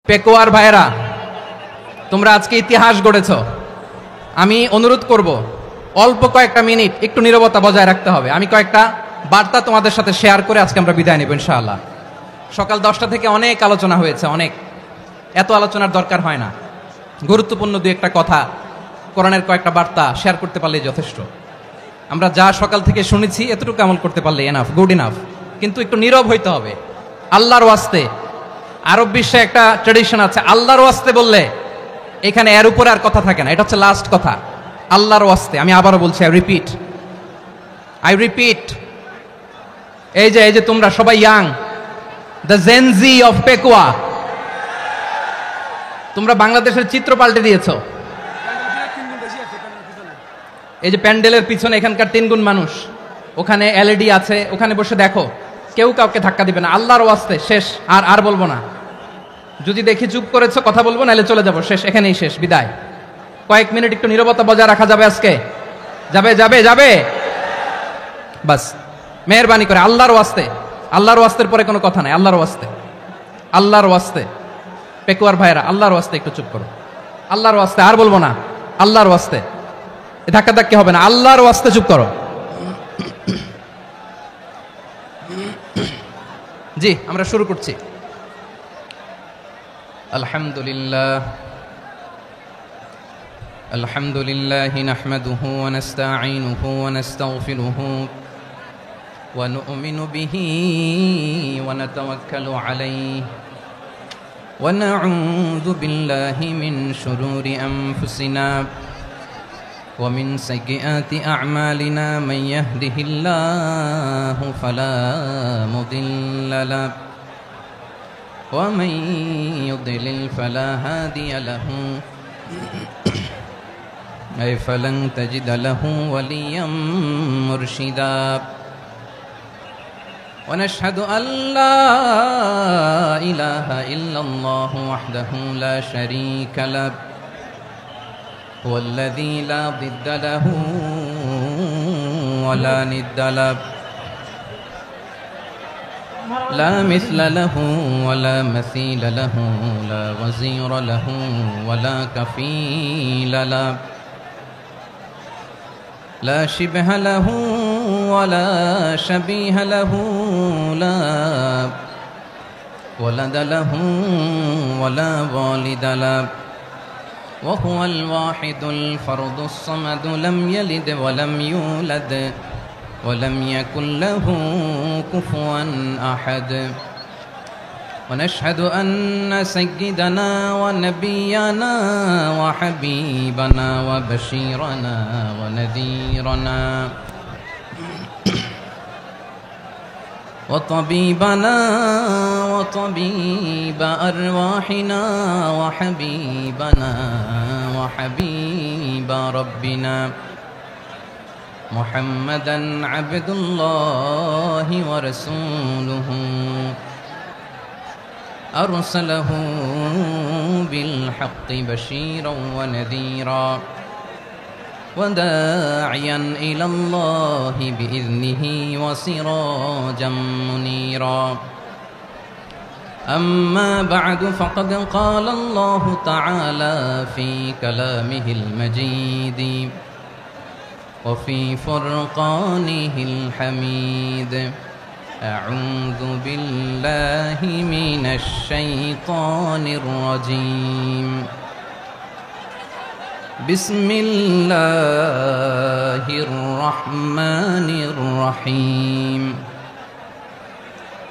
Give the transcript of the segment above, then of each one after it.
পেকুয়ার ভাইরা, তোমরা আজকে ইতিহাস গড়েছ। আমি অনুরোধ করব, অল্প কয়েকটা মিনিট একটু নীরবতা বজায় রাখতে হবে। আমি কয়েকটা বার্তা তোমাদের সাথে শেয়ার করে আজকে আমরা বিদায় নেব ইনশাআল্লাহ। সকাল 10টা থেকে অনেক আলোচনা হয়েছে, অনেক, এত আলোচনার দরকার হয় না। গুরুত্বপূর্ণ দুই একটা কথা, কোরআনের কয়েকটা বার্তা শেয়ার করতে পারলেই যথেষ্ট। আমরা যা সকাল থেকে শুনেছি এতটুকু আমল করতে পারলে এনাফ, গুড ইনাফ। কিন্তু একটু নীরব হইতে হবে আল্লাহর ওয়াস্তে। আরব বিশ্বে একটা ট্রেডিশন আছে, আল্লাহর ওয়াস্তে বললে এখানে এর উপরে আর কথা থাকে না। এটা হচ্ছে লাস্ট কথা, আল্লাহর ওয়াস্তে। আমি আবারও বলছি, আই রিপিট, এই যে তোমরা সবাই young, the Gen Z of Pekua, তোমরা বাংলাদেশের চিত্র পাল্টে দিয়েছ। এই যে প্যান্ডেলের পিছনে এখানকার 3 গুণ মানুষ, ওখানে এলইডি আছে, ওখানে বসে দেখো, কেউ কাউকে ধাক্কা দিবে না। আল্লাহর ওয়াস্তে শেষ, আর বলবো না। যদি দেখি চুপ করেছো, কথা বলবো, নাহলে চলে যাবো, শেষ, এখানেই শেষ, বিদায়। কয়েক মিনিট একটু নীরবতা বজায় রাখা যাবে আজকে? যাবে বাস, মেহেরবানি করে আল্লাহর ওয়াস্তে। আল্লাহর ওয়াস্তের পরে কোনো কথা নাই, আল্লাহর ওয়াস্তে। পেকুয়ার ভাইরা, আল্লাহর ওয়াস্তে একটু চুপ করো। আল্লাহর ওয়াস্তে, আর বলবো না, আল্লাহর ওয়াস্তে। ধাক্কি হবে না, আল্লাহর ওয়াস্তে চুপ করো। জি, আমরা শুরু করছি। আলহামদুলিল্লাহ নাহমাদুহু ওয়া নাস্তাঈনুহু ওয়া নাস্তাগফিরুহু ওয়া নু'মিনু বিহি ওয়া নাতাওয়াক্কালু আলাইহি ওয়া না'উযু বিল্লাহি মিন শুরুরি আনফুসিনা ওয়া মিন সাইয়্যাতি আ'মালিনা মান ইয়াহদিহিল্লাহু ফালা মুদিল্লা লাহু ওয়া মান ইউদ্লিল ফালা হাদিয়া লাহু أي فلن تجد له وليا مرشدا ونشهد أن لا إله إلا الله وحده لا شريك له هو الذي لا ضد له ولا ند له لا مثل له ولا مثيل له لا وزير له ولا كفيل له لا شبه له ولا شبيه له لا ولد له ولا والد له وهو الواحد الفرد الصمد لم يلد ولم يولد ولم يكن له كفوا أحد ونشهد أن سيدنا ونبينا وحبيبنا وبشيرنا ونذيرنا وطبيبنا وطبيب أرواحنا وحبيبنا وحبيب ربنا محمدا عبد الله ورسوله أرسله بالحق بشيرا ونذيرا وداعيا إلى الله بإذنه وسراجا منيرا أما بعد فقد قال الله تعالى في كلامه المجيد وفي فرقانه الحميد أعوذ بالله من الشيطان الرجيم بسم الله الرحمن الرحيم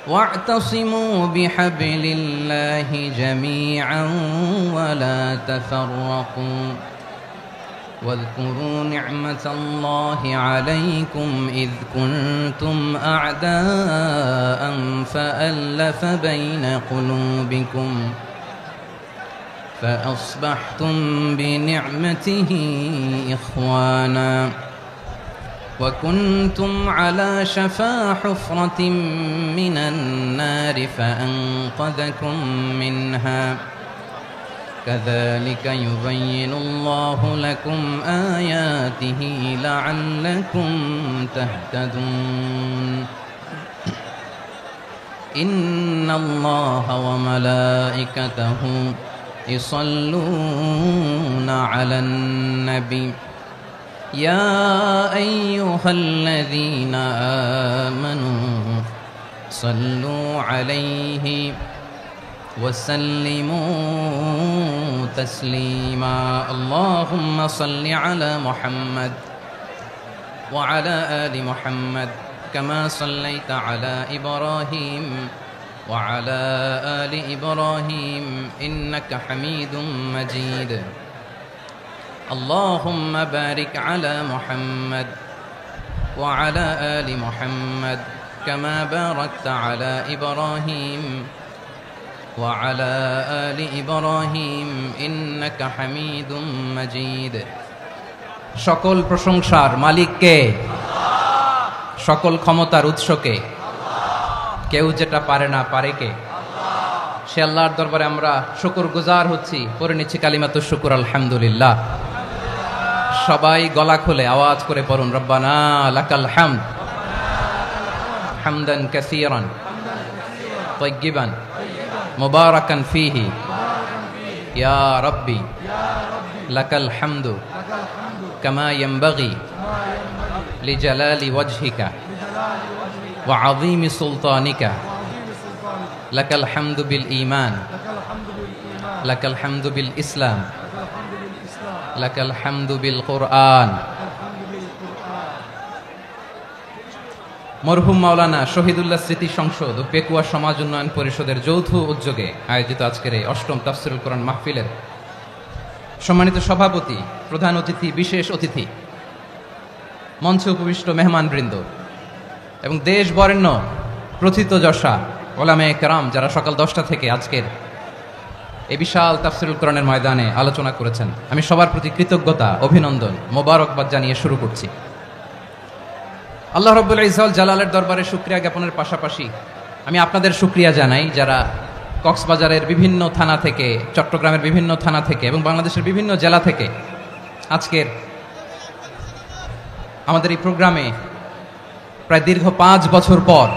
واعتصموا بحبل الله جميعا ولا تفرقوا واذكروا نعمة الله عليكم إذ كنتم أعداء فألف بين قلوبكم فأصبحتم بنعمته إخوانا وكنتم على شفا حفرة من النار فأنقذكم منها كذلك يبين الله لكم آياته لعلكم تهتدون ইন্নাল্লাহা ওয়া মালাইকাতাহু ইউসাল্লুনা আলান নবী ইয়া আইয়ুহাল্লাযীনা আমানু সাল্লু আলাইহি وسلموا تسليما اللهم صل على محمد وعلى آل محمد كما صليت على إبراهيم وعلى آل إبراهيم إنك حميد مجيد اللهم بارك على محمد وعلى آل محمد كما باركت على إبراهيم وعلى آل إبراهيم إنك حميد مجيد সকল প্রশংসার মালিক কে? সকল ক্ষমতার উৎস কে? কেউ যেটা পারে না, পারে কে? সে আল্লাহর দরবারে আমরা শুকরগুজার হচ্ছি, পড়ে নিচ্ছি কালিমাতুশ শুকর আলহামদুলিল্লাহ। সবাই গলা খুলে আওয়াজ করে পড়ুন রব্বানা লাকাল হামদ হামদান কাসীরান তাইয়্যিবান মুবারাকান ফীহি ইয়া রাব্বি লাকাল হামদু কামা ইয়ানবাগি লিজালালি ওয়াজহিকা ওয়া আযীমি সুলতানিকা লাকাল হামদু বিল ঈমান লাকাল হামদু বিল ইসলাম লাকাল হামদু বিল কুরআন। মরহুম মাওলানা শহীদুল্লাহ স্মৃতি সংসদ ও পেকুয়া সমাজ উন্নয়ন পরিষদের যৌথ উদ্যোগে আয়োজিত আজকের এই অষ্টম তাফসীরুল কোরআন মাহফিলের সম্মানিত সভাপতি, প্রধান অতিথি, বিশেষ অতিথি, মঞ্চে উপবিষ্ট মেহমানবৃন্দ এবং দেশ বরেণ্য প্রথিতযশা ওলামায়ে কেরাম যারা সকাল 10টা থেকে আজকের এই বিশাল তাফসীরুল কোরআনের ময়দানে আলোচনা করেছেন, আমি সবার প্রতি কৃতজ্ঞতা, অভিনন্দন, মোবারকবাদ জানিয়ে শুরু করছি। আল্লাহ রাব্বুল ইজ্জত জালালের দরবারে শুকরিয়া জ্ঞাপনের পাশাপাশি আমি আপনাদের শুকরিয়া জানাই যারা কক্সবাজারের বিভিন্ন থানা থেকে, চট্টগ্রামের বিভিন্ন থানা থেকে এবং বাংলাদেশের বিভিন্ন জেলা থেকে আজকের আমাদের এই প্রোগ্রামে প্রায় দীর্ঘ 5 বছর পর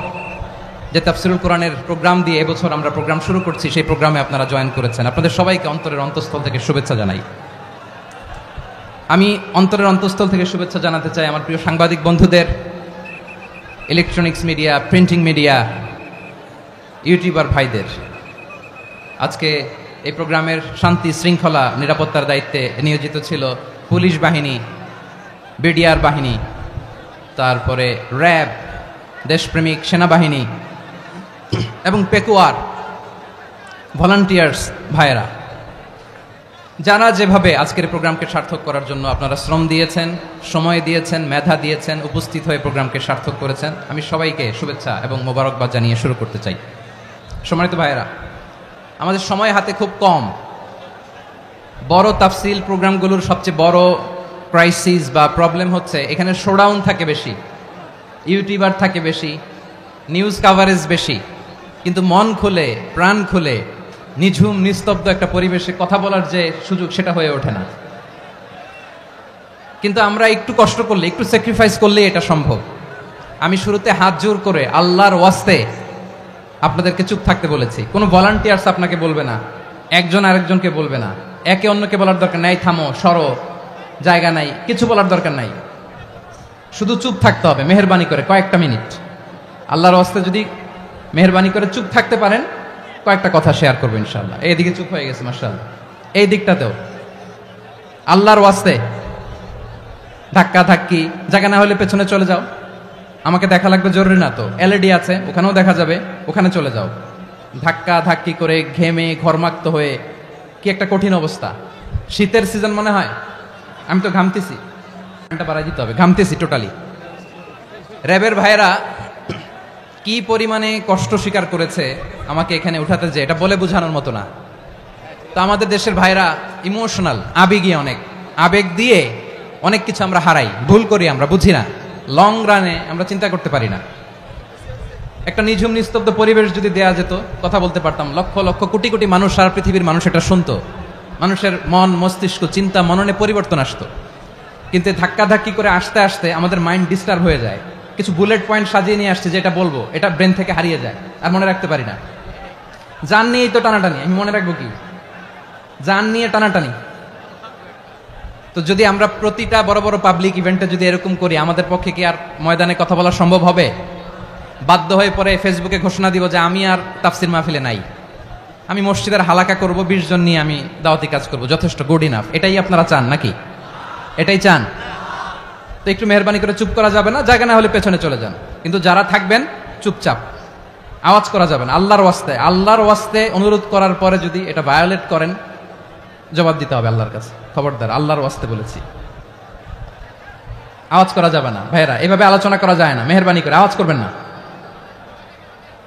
যে তাফসীরুল কোরআনের প্রোগ্রাম দিয়ে এবছর আমরা প্রোগ্রাম শুরু করছি, সেই প্রোগ্রামে আপনারা জয়েন করেছেন। আপনাদের সবাইকে অন্তরের অন্তঃস্থল থেকে শুভেচ্ছা জানাই। আমি অন্তরের অন্তঃস্থল থেকে শুভেচ্ছা জানাতে চাই আমার প্রিয় সাংবাদিক বন্ধুদের, electronics media, printing media, YouTuber ভাইদের। আজকে এই প্রোগ্রামের শান্তি শৃঙ্খলা নিরাপত্তার দায়িত্বে নিয়োজিত ছিল পুলিশ বাহিনী, বিডিআর বাহিনী, তারপরে র্যাব, দেশপ্রেমিক সেনাবাহিনী এবং পেকুয়ার ভলান্টিয়ার্স ভাইয়েরা, যারা যেভাবে আজকের প্রোগ্রামকে সার্থক করার জন্য আপনারা শ্রম দিয়েছেন, সময় দিয়েছেন, মেধা দিয়েছেন, উপস্থিত হয়ে প্রোগ্রামকে সার্থক করেছেন, আমি সবাইকে শুভেচ্ছা এবং মোবারকবাদ জানিয়ে শুরু করতে চাই। সম্মানিত ভাইয়েরা, আমাদের সময় হাতে খুব কম। বড় তাফসীল প্রোগ্রামগুলোর সবচেয়ে বড় ক্রাইসিস বা প্রবলেম হচ্ছে এখানে শোডাউন থাকে বেশি, ইউটিউবার থাকে বেশি, নিউজ কাভারেজ বেশি, কিন্তু মন খুলে, প্রাণ খুলে, নিঝুম নিস্তব্ধ একটা পরিবেশে কথা বলার যে সুযোগ, সেটা হয়ে ওঠে না। কিন্তু আমরা একটু কষ্ট করলে, একটু স্যাক্রিফাইস করলে এটা সম্ভব। আমি শুরুতে হাত জোর করে আল্লাহর ওয়াস্তে আপনাদেরকে চুপ থাকতে বলেছি। কোনো ভলান্টিয়ার্স আপনাকে বলবে না, একজন আরেকজনকে বলবে না, একে অন্যকে বলার দরকার নাই, থামো, সরো, জায়গা নাই, কিছু বলার দরকার নাই, শুধু চুপ থাকতে হবে মেহেরবানি করে কয়েকটা মিনিট। আল্লাহর ওয়াস্তে যদি মেহেরবানি করে চুপ থাকতে পারেন, কয়েকটা কথা শেয়ার করবো ইনশাআল্লাহ। এইদিকে চুপ হয়ে গেছে মাশাআল্লাহ, এই দিকটাতেও আল্লাহর ওয়াস্তে ধাক্কা ধাক্কি, জায়গা না হলে পেছনে চলে যাও, আমাকে দেখা লাগবে জরুরি না তো, এলইডি আছে ওখানেও দেখা যাবে, ওখানে চলে যাও। ধাক্কা ধাক্কি করে ঘেমে ঘরমাক্ত হয়ে কি একটা কঠিন অবস্থা। শীতের সিজন মনে হয়, আমি তো ঘামতেছি, বাড়াই দিতে হবে, ঘামতেছি টোটালি। র্যাবের ভাইয়েরা কি পরিমাণে কষ্ট স্বীকার করেছে আমাকে এখানে উঠাতে, যে এটা বলে বোঝানোর মতো না। তো আমাদের দেশের ভাইরা ইমোশনাল, আবেগী, অনেক আবেগ দিয়ে অনেক কিছু আমরা হারাই, ভুল করি, আমরা বুঝি না, লং রানে আমরা চিন্তা করতে পারি না। একটা নিঝুম নিস্তব্ধ পরিবেশ যদি দেয়া যেত, কথা বলতে পারতাম, লক্ষ লক্ষ কোটি কোটি মানুষ, সারা পৃথিবীর মানুষ এটা শুনতো, মানুষের মন, মস্তিষ্ক, চিন্তা, মননে পরিবর্তন আসতো। কিন্তু ধাক্কা ধাক্কি করে আসতে আসতে আমাদের মাইন্ড ডিস্টার্ব হয়ে যায়, কিছু বুলেট পয়েন্ট সাজিয়ে নিয়ে আসছে, যেটা বলবো এটা ব্রেন থেকে হারিয়ে যায়, আর মনে রাখতে পারি না। জান নিয়েই তো টানাটানি, আমি মনে রাখবো কি? জান নিয়ে টানাটানি। তো যদি আমরা প্রতিটা বড় বড় পাবলিক ইভেন্টে যদি এরকম করি, আমাদের পক্ষে কি আর ময়দানে কথা বলা সম্ভব হবে? বাধ্য হয়ে পরে ফেসবুকে ঘোষণা দিব যে আমি আর তাফসির মাহফিলে নাই, আমি মসজিদের হালাকা করব, 20 জন নিয়ে আমি দাওয়াতি কাজ করব, যথেষ্ট, গুড ইনাফ। এটাই আপনারা চান নাকি? এটাই চান? তো একটু মেহরবানি করে চুপ করা যাবে না? জায়গা না হলে পেছনে চলে যান, কিন্তু যারা থাকবেন চুপচাপ, আওয়াজ করা যাবে না। আল্লাহর ওয়াস্তে, আল্লাহর ওয়াস্তে অনুরোধ করার পরে যদি এটা ভায়োলেট করেন, জবাব দিতে হবে আল্লাহর কাছে। খবরদার, আল্লাহর ওয়াস্তে বলেছি, আওয়াজ করা যাবে না। ভাইরা, এভাবে আলোচনা করা যায় না, মেহরবানি করে আওয়াজ করবেন না।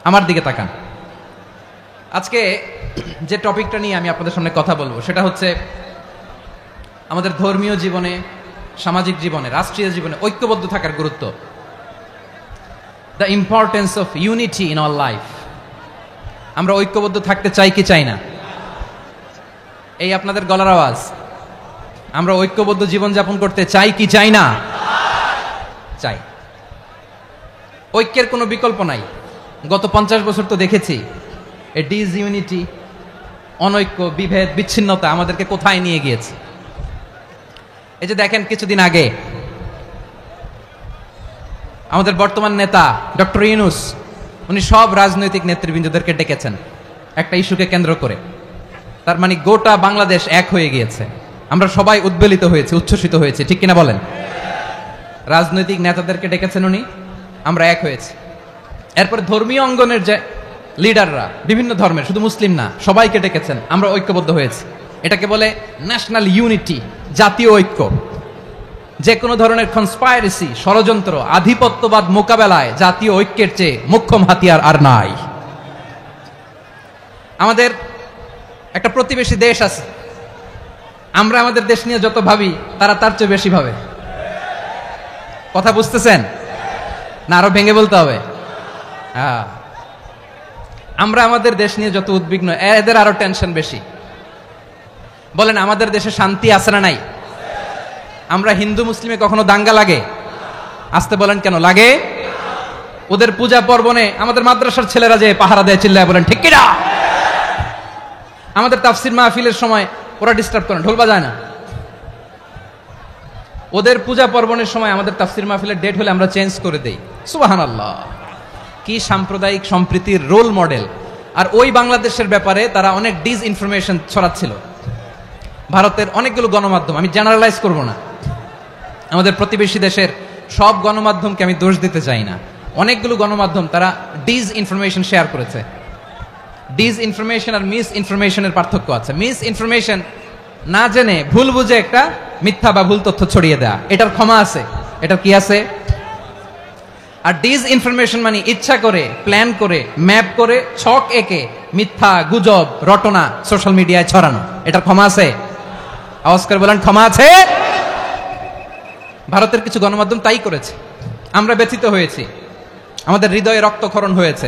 আমার দিকে তাকান। আজকে যে টপিকটা নিয়ে আমি আপনাদের সামনে কথা বলবো সেটা হচ্ছে আমাদের ধর্মীয় জীবনে, সামাজিক জীবনে, রাষ্ট্রীয় জীবনে ঐক্যবদ্ধ থাকার গুরুত্ব। The importance of unity in our life. আমরা ঐক্যবদ্ধ থাকতে চাই কি চাই না? এই আপনাদের গলার আওয়াজ। আমরা ঐক্যবদ্ধ জীবনযাপন করতে চাই কি চাই না? চাই। ঐক্যের কোনো বিকল্প নাই। গত 50 বছর তো দেখেছি এই ডিসইউনিটি, অনৈক্য, বিভেদ, বিচ্ছিন্নতা আমাদেরকে কোথায় নিয়ে গিয়েছে। এই যে দেখেন, কিছুদিন আগে আমাদের বর্তমান নেতা ডক্টর ইউনূস, উনি সব রাজনৈতিক নেতৃবৃন্দদেরকে ডেকেছেন একটা ইস্যুকে কেন্দ্র করে। তার মানে গোটা বাংলাদেশ এক হয়ে গিয়েছে। আমরা সবাই উদ্বেলিত হয়েছে, উচ্ছ্বসিত হয়েছে, ঠিক কিনা বলেন? রাজনৈতিক নেতাদেরকে ডেকেছেন উনি, আমরা এক হয়েছি। এরপরে ধর্মীয় অঙ্গনের যে লিডাররা, বিভিন্ন ধর্মের, শুধু মুসলিম না, সবাইকে ডেকেছেন, আমরা ঐক্যবদ্ধ হয়েছি। এটাকে বলে ন্যাশনাল ইউনিটি, জাতীয় ঐক্য। যে কোনো ধরনের কনস্পাইরেসি, ষড়যন্ত্র, আধিপত্যবাদ মোকাবেলায় জাতীয় ঐক্যের চেয়ে মোক্ষম হাতিয়ার আর নাই। আমাদের একটা প্রতিবেশী দেশ আছে, আমরা আমাদের দেশ নিয়ে যত ভাবি তারা তার চেয়ে বেশি ভাবে। কথা বুঝতেছেন না? আরো ভেঙে বলতে হবে। আমরা আমাদের দেশ নিয়ে যত উদ্বিগ্ন, এদের আরো টেনশন বেশি। বলেন, আমাদের দেশে শান্তি আছে না নাই? আমরা হিন্দু মুসলিমে কখনো দাঙ্গা লাগে? আসতে বলেন, কেন লাগে? ওদের পূজা পর্বণে আমাদের মাদ্রাসার ছেলেরা যে পাহারা দেয়, চিল্লায় বলেন ঠিক কিনা? আমাদের তাফসির মাহফিলের সময় ওরা ডিস্টার্ব করে, ঢোল বাজায় না। ওদের পূজা পার্বণের সময় আমাদের তাফসির মাহফিলের ডেট হলে আমরা চেঞ্জ করে দেই। সুবহানাল্লাহ, কি সাম্প্রদায়িক সম্প্রীতির রোল মডেল। আর ওই বাংলাদেশের ব্যাপারে তারা অনেক ডিসইনফরমেশন ছড়াচ্ছিল। ভারতের অনেকগুলো গণমাধ্যম, আমি জেনারেলাইজ করব না, আমাদের প্রতিবেশী দেশের সব গণমাধ্যমকে আমি দোষ দিতে চাই না, অনেকগুলো গণমাধ্যম তারা ডিসইনফরমেশন শেয়ার করেছে। ডিসইনফরমেশন আর মিস ইনফরমেশনের পার্থক্য আছে। মিস ইনফরমেশন না জেনে ভুল বুঝে একটা মিথ্যা বা ভুল তথ্য ছড়িয়ে দেয়া, এটার ক্ষমা আছে, এটার কি আছে? আর ডিসইনফরমেশন মানে ইচ্ছা করে, প্ল্যান করে, ম্যাপ করে, ছক এঁকে মিথ্যা, গুজব, রটনা সোশ্যাল মিডিয়ায় ছড়ানো, এটার ক্ষমা আছে? আওয়াজ করে বলেন, ক্ষমা আছে? ভারতের কিছু গণমাধ্যম তাই করেছে। আমরা ব্যথিত হয়েছি, আমাদের হৃদয়ে রক্তক্ষরণ হয়েছে।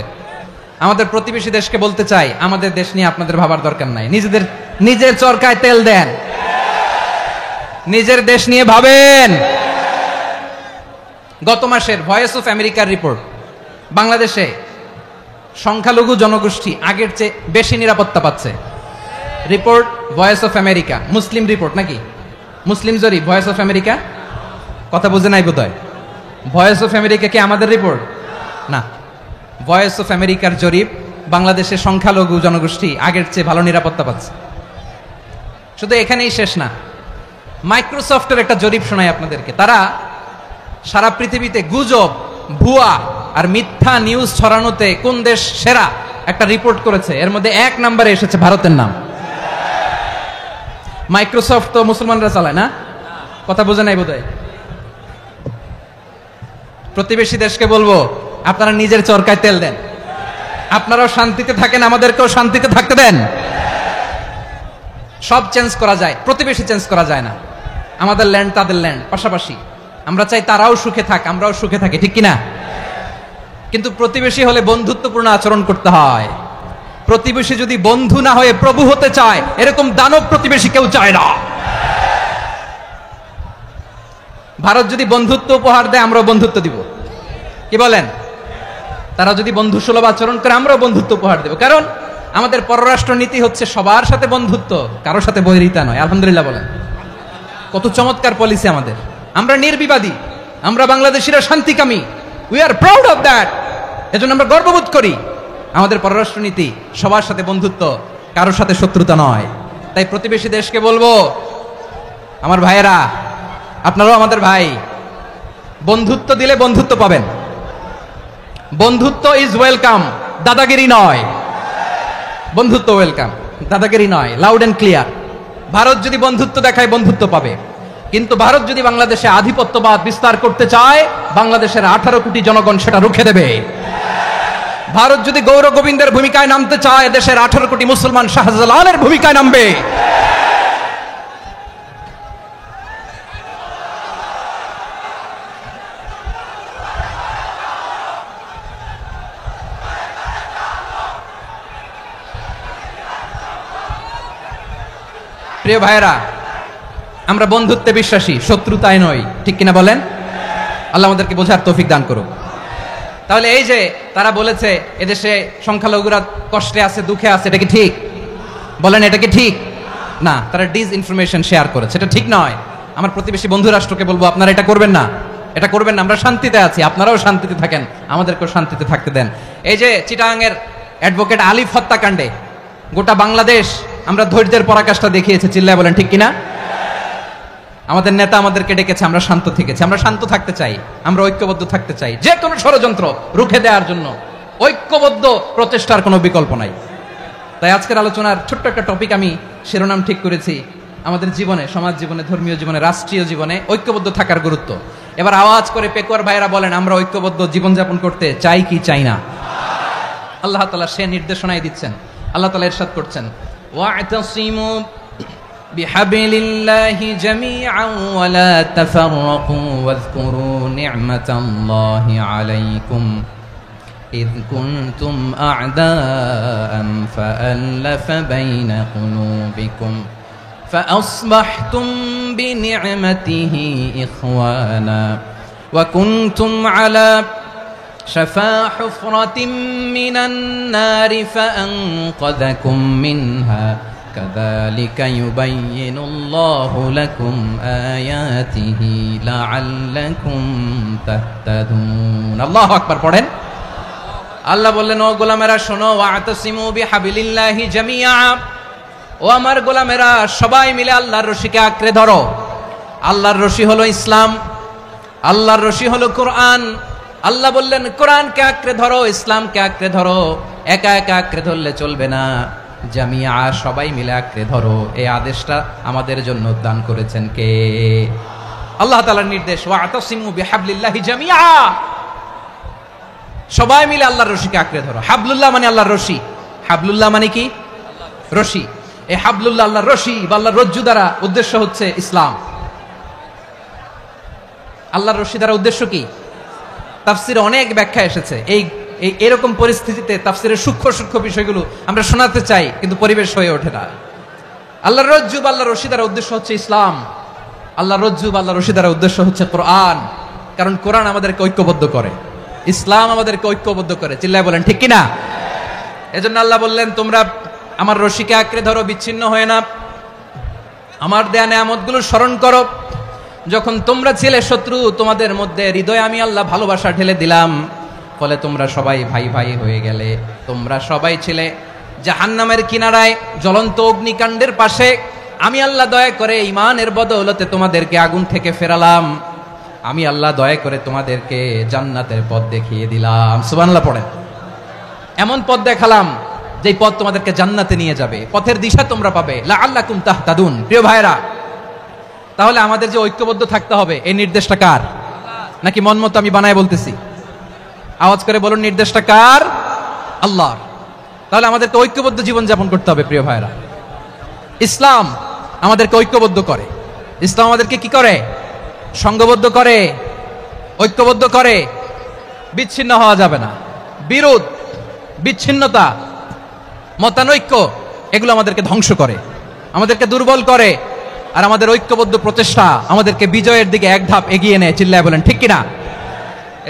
আমাদের প্রতিবেশী দেশকে বলতে চাই, আমাদের দেশ নিয়ে আপনাদের ভাবার দরকার নাই। নিজের চরকায় তেল দেন, নিজের দেশ নিয়ে ভাবেন। গত মাসের ভয়েস অফ আমেরিকার রিপোর্ট, বাংলাদেশে সংখ্যালঘু জনগোষ্ঠী আগের চেয়ে বেশি নিরাপত্তা পাচ্ছে। Report voice of America, Muslim report নাকি? মুসলিম জরিপ, ভয়েস অফ আমেরিকা। কথা বুঝে নাই বোধহয়। ভয়েস অফ আমেরিকা কি আমাদের রিপোর্ট? না, ভয়েস অফ আমেরিকার জরিপ, বাংলাদেশের সংখ্যালঘু জনগোষ্ঠী আগের চেয়ে ভালো নিরাপত্তা পাচ্ছে। শুধু এখানেই শেষ না, মাইক্রোসফটের একটা জরিপ শোনায় আপনাদেরকে। তারা সারা পৃথিবীতে গুজব, ভুয়া আর মিথ্যা নিউজ ছড়ানোতে কোন দেশ সেরা একটা রিপোর্ট করেছে। এর মধ্যে 1 নম্বরে এসেছে ভারতের নাম। মাইক্রোসফট তো মুসলমানরা চালায় না? কথা বোঝে নাই বোধহয়। প্রতিবেশী দেশকে বলবো, আপনারা নিজের চরকায় তেল দেন, আপনারাও শান্তিতে থাকেন, আমাদেরকেও শান্তিতে থাকতে দেন। সব চেঞ্জ করা যায়, প্রতিবেশী চেঞ্জ করা যায় না। আমাদের ল্যান্ড তাদের ল্যান্ড, পাশাপাশি। আমরা চাই তারাও সুখে থাক, আমরাও সুখে থাকি, ঠিক কিনা? কিন্তু প্রতিবেশী হলে বন্ধুত্বপূর্ণ আচরণ করতে হয়। প্রতিবেশী যদি বন্ধু না হয়ে প্রভু হতে চায়, এরকম দানব প্রতিবেশী কেউ চায় না। ভারত যদি বন্ধুত্ব উপহার দেয়, আমরাও বন্ধুত্ব দিব। কি বলেন? তারা যদি বন্ধুসুলভ আচরণ করে আমরাও বন্ধুত্ব উপহার দেব, কারণ আমাদের পররাষ্ট্র নীতি হচ্ছে সবার সাথে বন্ধুত্ব, কারোর সাথে বৈরিতা নয়। আলহামদুলিল্লাহ বলেন, কত চমৎকার পলিসি আমাদের। আমরা নির্বিবাদী, আমরা বাংলাদেশিরা শান্তিকামী, we are proud of that. এজন্য আমরা গর্ববোধ করি। আমাদের পররাষ্ট্র নীতি সবার সাথে বন্ধুত্ব, কারোর সাথে শত্রুতা নয়। তাই প্রতিবেশী দেশকে বলবো, আমার ভাইয়েরা, আপনারাও আমাদের ভাই, বন্ধুত্ব দিলে বন্ধুত্ব পাবেন। বন্ধুত্ব ইজ ওয়েলকাম, দাদাগিরি নয়। বন্ধুত্ব ওয়েলকাম, দাদাগিরি নয়, লাউড এন্ড ক্লিয়ার। ভারত যদি বন্ধুত্ব দেখায় বন্ধুত্ব পাবে, কিন্তু ভারত যদি বাংলাদেশে আধিপত্যবাদ বিস্তার করতে চায়, বাংলাদেশের 18 কোটি জনগণ সেটা রুখে দেবে। ভারত যদি গৌর গোবিন্দের ভূমিকায় নামতে চায়, দেশের 18 কোটি মুসলমান শাহজালালের ভূমিকায় নামবে। প্রিয় ভাইয়েরা, আমরা বন্ধুত্বে বিশ্বাসী, শত্রুতায় নই, ঠিক কিনা বলেন? আল্লাহ আমাদেরকে বোঝার তৌফিক দান করুক। তাহলে এই যে তারা বলেছে এদেশে সংখ্যালঘুরা কষ্টে আছে, দুঃখে আছে, এটা কি ঠিক? বলেন, এটা কি ঠিক? না, তারা ডিস ইনফরমেশন শেয়ার করেছে, এটা ঠিক নয়। আমার প্রতিবেশী বন্ধু রাষ্ট্রকে বলবো, আপনারা এটা করবেন না, এটা করবেন না। আমরা শান্তিতে আছি, আপনারাও শান্তিতে থাকেন, আমাদেরকেও শান্তিতে থাকতে দেন। এই যে চিটাগাংয়ের অ্যাডভোকেট আলিফ হত্যাকাণ্ডে গোটা বাংলাদেশ আমরা ধৈর্যের পরাকাষ্ঠা দেখিয়েছে, চিল্লায় বলেন ঠিক কিনা? আমাদের নেতা আমাদেরকে ডেকেছে, আমরা শান্ত থেকেছি। আমরা শান্ত থাকতে চাই, আমরা ঐক্যবদ্ধ থাকতে চাই। যে কোনো ষড়যন্ত্র রুখে দেওয়ার জন্য ঐক্যবদ্ধ প্রচেষ্টার কোনো বিকল্প নাই। তাই আজকের আলোচনার ছোট্ট একটা টপিক আমি শিরোনাম ঠিক করেছি, আমাদের জীবনে, সমাজ জীবনে, ধর্মীয় জীবনে, রাষ্ট্রীয় জীবনে ঐক্যবদ্ধ থাকার গুরুত্ব। এবার আওয়াজ করে পেকুয়ার ভাইয়েরা বলেন, আমরা ঐক্যবদ্ধ জীবনযাপন করতে চাই কি চাই না? আল্লাহ তাআলা সে নির্দেশনাই দিচ্ছেন। আল্লাহ তাআলা ইরশাদ করছেন, ওয়া'তাসিমু বিহাবিলিল্লাহি জামিআন ওয়া লা তাফাররাকু ওয়াযকুরু নি'মাতাল্লাহি আলাইকুম إذ كنتم أعداء فألف بين قلوبكم فأصبحتم بنعمته إخوانا وكنتم على شفا حفرة من النار فأنقذكم منها كذلك يبين الله لكم آياته لعلكم تهتدون الله أكبر পড়েন। আল্লাহ বললেন, ও গোলামেরা শোনো, ওয়া'তাসিমু বিহাবিলিল্লাহি জামিআ, ও আমার গোলামেরা সবাই মিলে আল্লাহর রশিকে আঁকড়ে ধরো। আল্লাহর রশি হলো ইসলাম, আল্লাহর রশি হলো কোরআন। আল্লাহ বললেন, কোরআনকে আঁকড়ে ধরো, ইসলামকে আঁকড়ে ধরো। একা একা আঁকড়ে ধরলে চলবে না, জামিআ, সবাই মিলে আঁকড়ে ধরো। এই আদেশটা আমাদের জন্য দান করেছেন কে? আল্লাহ তাআলার নির্দেশ, ওয়া'তাসিমু বিহাবলিল্লাহি জামিআ, সবাই মিলে আল্লাহর রশিকে আঁকড়ে ধরো। হাবলুল্লাহ মানে আল্লাহর রশি। হাবলুল্লাহ মানে কি? রশি। এই হাবলুল্লাহ আল্লাহর রশি বা আল্লাহর রজ্জু দ্বারা উদ্দেশ্য হচ্ছে ইসলাম। আল্লাহর রশি দ্বারা উদ্দেশ্য কি? তাফসিরে অনেক ব্যাখ্যা এসেছে। এরকম পরিস্থিতিতে তাফসিরের সূক্ষ্ম সূক্ষ্ম বিষয়গুলো আমরা শোনাতে চাই, কিন্তু পরিবেশ হয়ে ওঠে না। আল্লাহর রজ্জু বা আল্লাহর রশি দ্বারা উদ্দেশ্য হচ্ছে ইসলাম। আল্লাহর রজ্জু বা আল্লাহর রশি দ্বারা উদ্দেশ্য হচ্ছে কোরআন, কারণ কোরআন আমাদেরকে ঐক্যবদ্ধ করে, ইসলাম আমাদেরকে ঐক্যবদ্ধ করে। চিল্লায় বলেন ঠিক কিনা? এজন্য আল্লাহ বললেন, তোমরা আমার রশিকে আঁকড়ে ধরো, বিচ্ছিন্ন হয়ে না। আমার দেয়া নেয়ামতগুলো স্মরণ করো। যখন তোমরা ছিলে শত্রু, তোমাদের মধ্যে হৃদয়ে আমি আল্লাহ ভালোবাসা ঢেলে দিলাম, ফলে তোমরা সবাই ভাই ভাই হয়ে গেলে। তোমরা সবাই ছিলে জাহান্নামের কিনারায়, জ্বলন্ত অগ্নিকাণ্ডের পাশে। আমি আল্লাহ দয়া করে ঈমানের বদৌলতে তোমাদেরকে আগুন থেকে ফেরালাম। আমি আল্লাহ দয়া করে তোমাদেরকে জান্নাতের পথ দেখিয়ে দিলাম। সুবহানাল্লাহ পড়েন। এমন পথ দেখালাম যেই পথ তোমাদেরকে জান্নাতে নিয়ে যাবে, পথের দিশা তোমরা পাবে। লাআল্লাকুম তাহতাদুন। প্রিয় ভাইরা, তাহলে আমাদের যে ঐক্যবদ্ধ থাকতে হবে, এই নির্দেশটা কার? নাকি মন মতো আমি বানায় বলতেছি? আওয়াজ করে বলুন, নির্দেশটা কার? আল্লাহর। তাহলে আমাদেরকে ঐক্যবদ্ধ জীবন যাপন করতে হবে। প্রিয় ভাইরা, ইসলাম আমাদেরকে ঐক্যবদ্ধ করে। ইসলাম আমাদেরকে কি করে? সংঘবদ্ধ করে, ঐক্যবদ্ধ করে। বিচ্ছিন্ন হওয়া যাবে না। বিরোধ, বিচ্ছিন্নতা, মতানৈক্য, এগুলো আমাদেরকে ধ্বংস করে, আমাদেরকে দুর্বল করে। আর আমাদের ঐক্যবদ্ধ প্রচেষ্টা আমাদেরকে বিজয়ের দিকে এক ধাপ এগিয়ে নেয়। চিল্লায় বলেন ঠিক কিনা?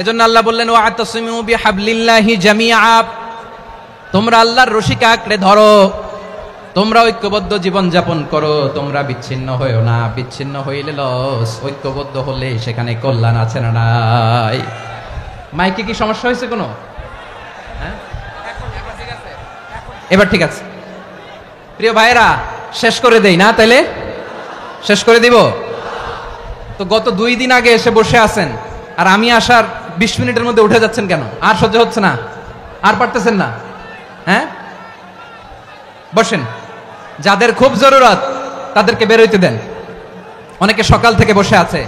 এজন্য আল্লাহ বললেন ওয়াতাসিমু বিহাবলিল্লাহি জামিআ, তোমরা আল্লাহর রশিকে আঁকড়ে ধরো, তোমরা ঐক্যবদ্ধ জীবন যাপন করো, তোমরা বিচ্ছিন্ন হইও না। বিচ্ছিন্ন হইলে লস, ঐক্যবদ্ধ হলে সেখানে কল্যাণ আছে না নাই? মাইকে কি সমস্যা হয়েছে কোনো? হ্যাঁ, এবার ঠিক আছে। প্রিয় ভাইরা, শেষ করে দেই না? তাইলে শেষ করে দিব তো। গত 2 দিন আগে এসে বসে আছেন, আর আমি আসার 20 মিনিটের মধ্যে উঠে যাচ্ছেন কেন? আর সহ্য হচ্ছে না? আর পারতেছেন না? হ্যাঁ, বসেন। যাদের খুব জরুরত তাদেরকে বের হইতে দেন। অনেকে সকাল থেকে বসে আছে,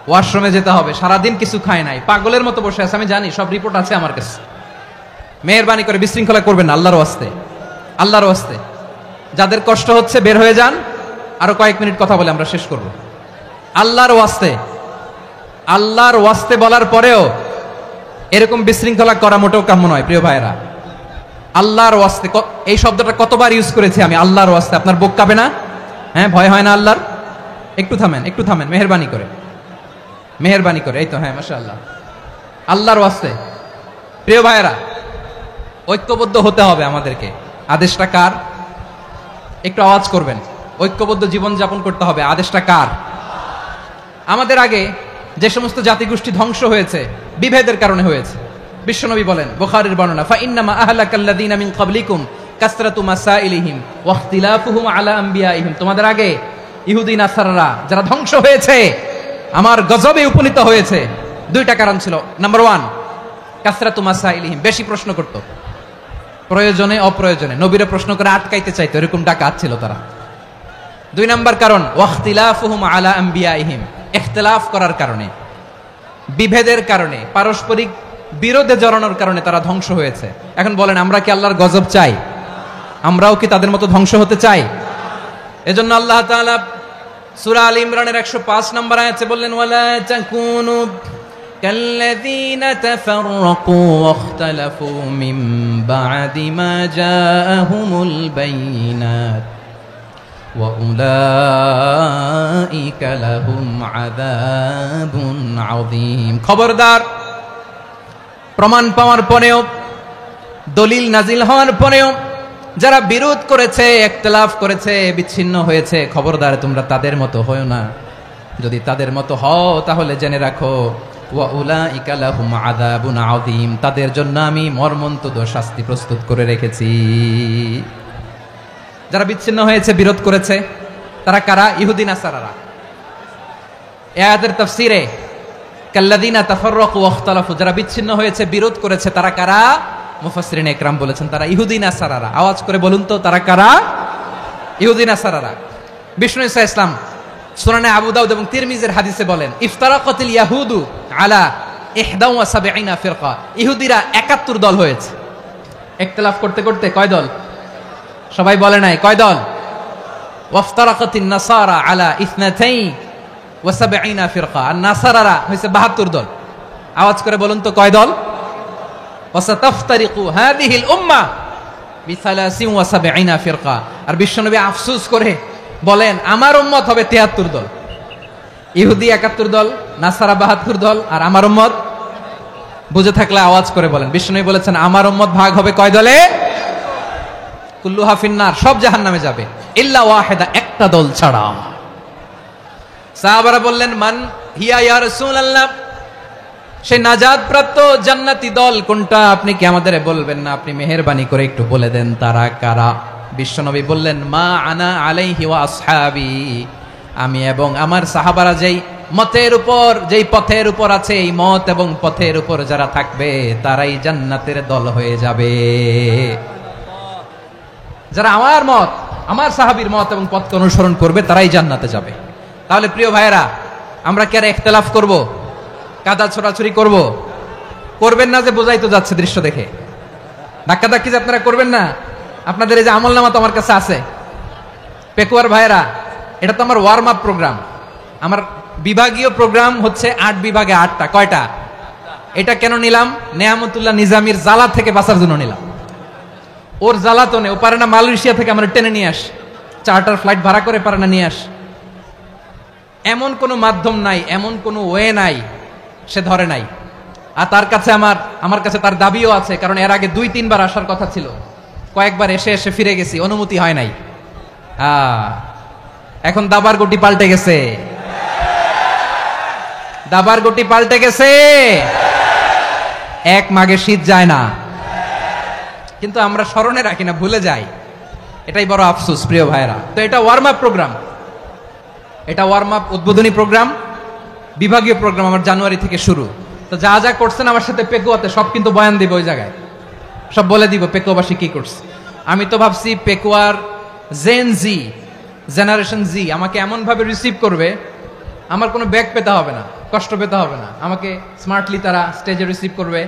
ওয়াশরুমে যেতে হবে, সারাদিন কিছু খায় নাই, পাগলের মতো বসে আছে। আমি জানি, সব রিপোর্ট আছে আমার কাছে। মেহেরবানি করে বিশৃঙ্খলা করবেন না, আল্লাহর ওয়াস্তে, আল্লাহর ওয়াস্তে। যাদের কষ্ট হচ্ছে বের হয়ে যান। আরো কয়েক মিনিট কথা বলে আমরা শেষ করব। আল্লাহর ওয়াস্তে, আল্লাহর ওয়াস্তে বলার পরেও এরকম বিশৃঙ্খলা করা মোটেও কাম্য নয়। প্রিয় ভাইরা, আল্লাহর ওয়াস্তে, এই শব্দটা কতবার ইউজ করেছি আমি, আল্লাহর ওয়াস্তে। আপনার বুক কাঁপে না? হ্যাঁ, ভয় হয় না আল্লাহর? একটু থামেন, একটু থামেন, মেহেরবানি করে, মেহেরবানি করে। এই তো, হ্যাঁ, মাশাআল্লাহ। আল্লাহর ওয়াস্তে প্রিয় ভাইরা, ঐক্যবদ্ধ হতে হবে আমাদেরকে। আদেশটা কার? একটু আওয়াজ করবেন। ঐক্যবদ্ধ জীবন যাপন করতে হবে, আদেশটা কার? আমাদের আগে যে সমস্ত জাতিগোষ্ঠী ধ্বংস হয়েছে বিভেদের কারণে হয়েছে। বিশ্বনবী বলেন, বুখারীর বর্ণনা, ফাইন্নামা আহলাকাল্লাযীনা মিন ক্বাবলিকুম কাসরাতু মাসাইলিহিম ওয়া ইখতিলাফুহুম আলা আম্বিয়াইহিম। তোমাদের আগে ইহুদি নাসারারা যারা ধ্বংস হয়েছে, আমার গজবে উপনীত হয়েছে, 2টা কারণ ছিল। নাম্বার 1, কাসরাতু মাসাইলিহিম, বেশি প্রশ্ন করত, প্রয়োজনে অপ্রয়োজনে নবীরা প্রশ্ন করে আটকাইতে চাইতো, এরকম ডাকাত ছিল তারা। 2 নাম্বার কারণ, ওয়া ইখতিলাফুহুম আলা আম্বিয়াইহিম, ইখতিলাফ করার কারণে, বিভেদের কারণে, পারস্পরিক বিরোধে জড়ানোর কারণে তারা ধ্বংস হয়েছে। এখন বলেন, আমরা কি আল্লাহর গজব চাই? আমরাও কি তাদের মতো ধ্বংস হতে চাই? এজন্য আল্লাহ তাআলা সূরা আল ইমরানের 105 নম্বর আয়াতে বললেন, ওয়ালা তাকুনু কাল্লাযীনা তাফাররাকু ওয়াখতালাফু মিন বা'দি মা জাআহুমুল বাইয়িনাত ওয়া উলাইকা লাহুম আযাবুন আযীম। খবরদার, প্রমাণ পাওয়ার পরেও, দলিল নাজিল হওয়ার পরেও যারা বিরোধ করেছে, ইখতিলাফ করেছে, বিচ্ছিন্ন হয়েছে, খবরদার তোমরা তাদের মতো হয়ো না। যদি তাদের মতো হও তাহলে জেনে রাখো, ওয়া উলাইকা লাহুম আযাবুন আযীম, তাদের জন্য আমি মর্মন্তুদ শাস্তি প্রস্তুত করে রেখেছি। যারা বিচ্ছিন্ন হয়েছে, বিরোধ করেছে, তারা কারা? ইহুদি নাসারারা। এই আয়াতের তাফসীরে কাল্লাযীনা তাফাররাকু ওয়া ইখতালাফু, যারা বিচ্ছিন্ন হয়েছে, বিরোধ করেছে, তারা কারা? মুফাসসিরিন ইকরাম বলেছেন তারা ইহুদি নাসারারা। আওয়াজ করে বলুন তো, তারা কারা? ইহুদি নাসারারা। বিষ্ণু ঈসা ইসলাম সুনানে আবু দাউদ এবং তিরমিজির হাদিসে বলেন, ইফতারাকাতিল ইয়াহুদু আলা 71 ফিরকা, ইহুদিরা 71 দল হয়েছে। ইখতিলাফ করতে করতে কয় দল? সবাই বলে নাই, কয় দল? ওয়াফতারাকাতিন নাসারা আলা 72 ফিরকা, আর নাসারারা হয়েছে 72 দল। আওয়াজ করে বলুন তো, কয় দল? ওয়াসাতাফতারিকু হাযিহিল উম্মাহ বি73 ফিরকা। আর বিশ্বনবী আফসোস করে বলেন, আমার উম্মত হবে 73 দল। ইহুদি 71 দল, নাসারা 72 দল, আর আমার উম্মত, বুঝে থাকলে আওয়াজ করে বলেন। বিশ্বনবী বলেছেন, আমার উম্মত ভাগ হবে কয় দলে? কুল্লুহা ফিন্নার, সব জাহান্নামে যাবে, ইল্লা ওয়াহিদা, একটা দল ছাড়া। সাহাবারা বললেন, মান হিয়া ইয়া রাসূলুল্লাহ, সেই নাজাত প্রাপ্ত জান্নাতি দল কোনটা? আপনি কি আমাদের বলবেন না? আপনি মেহেরবানি করে একটু বলে দেন তারা কারা। বিশ্বনবী বললেন, মা আনা আলাইহি ওয়া আসহাবি, আমি এবং আমার সাহাবারা যেই মতের উপর, যেই পথের উপর আছে, এই মত এবং পথের উপর যারা থাকবে তারাই জান্নাতের দল হয়ে যাবে। যারা আমার মত, আমার সাহাবীর মত এবং পথকে অনুসরণ করবে তারাই জান্নাতে যাবে। তাহলে প্রিয় ভাইয়েরা, আমরা কি আর ইখতিলাফ করব? কাদা ছোড়াছুরি করব? করবেন না যে বোঝাই তো যাচ্ছে দৃশ্য দেখে। ধাক্কাধাক্কি যে আপনারা করবেন না। আপনাদের এই যে আমলনামা তো আমার কাছে আছে। পেকুয়ার ভাইয়েরা, এটা তো আমার ওয়ার্ম আপ প্রোগ্রাম। আমার বিভাগীয় প্রোগ্রাম হচ্ছে 8 বিভাগে 8টা। কয়টা? এটা কেন নিলাম? নেয়ামতুল্লাহ নিজামীর জ্বালা থেকে বাঁচার জন্য নিলাম। ওর জ্বালাতনে ও পারে না মালয়েশিয়া থেকে আমার টেনে নিয়ে আস, চার্টার ফ্লাইট ভাড়া করে পারে না নিয়ে আস। এমন কোনো মাধ্যম নাই, এমন কোনো ওয়ে নাই সে ধরে নাই। আর তার কাছে আমার কাছে তার দাবিও আছে, কারণ এর আগে 2-3 বার আসার কথা ছিল, কয়েকবার এসে এসে ফিরে গেছি, অনুমতি হয় নাই। এখন দাবার গুটি পাল্টে গেছে, দাবার গুটি পাল্টে গেছে। এক মাঘে শীত যায় না, কিন্তু আমরা স্মরণে রাখি না, ভুলে যাই। এটাই বড় আফসোস প্রিয় ভাইরা। তো এটা ওয়ার্ম আপ প্রোগ্রাম, এটা ওয়ার্ম আপ উদ্বোধনী প্রোগ্রাম, বিভাগীয় প্রোগ্রাম আমার জানুয়ারি থেকে শুরু। তো যা যা করছেন আমার সাথে পেকুয়াতে সব কিন্তু বয়ান দিব, ওই জায়গায় সব বলে দিব পেকুয়াবাসী কি করছে। আমি তো ভাবছি পেকুয়ার জেনারেশন জি আমাকে এমন ভাবে রিসিভ করবে, আমার কোনো ব্যাগ পেতে হবে না, কষ্ট পেতে হবে না, আমাকে স্মার্টলি তারা স্টেজে রিসিভ করবে,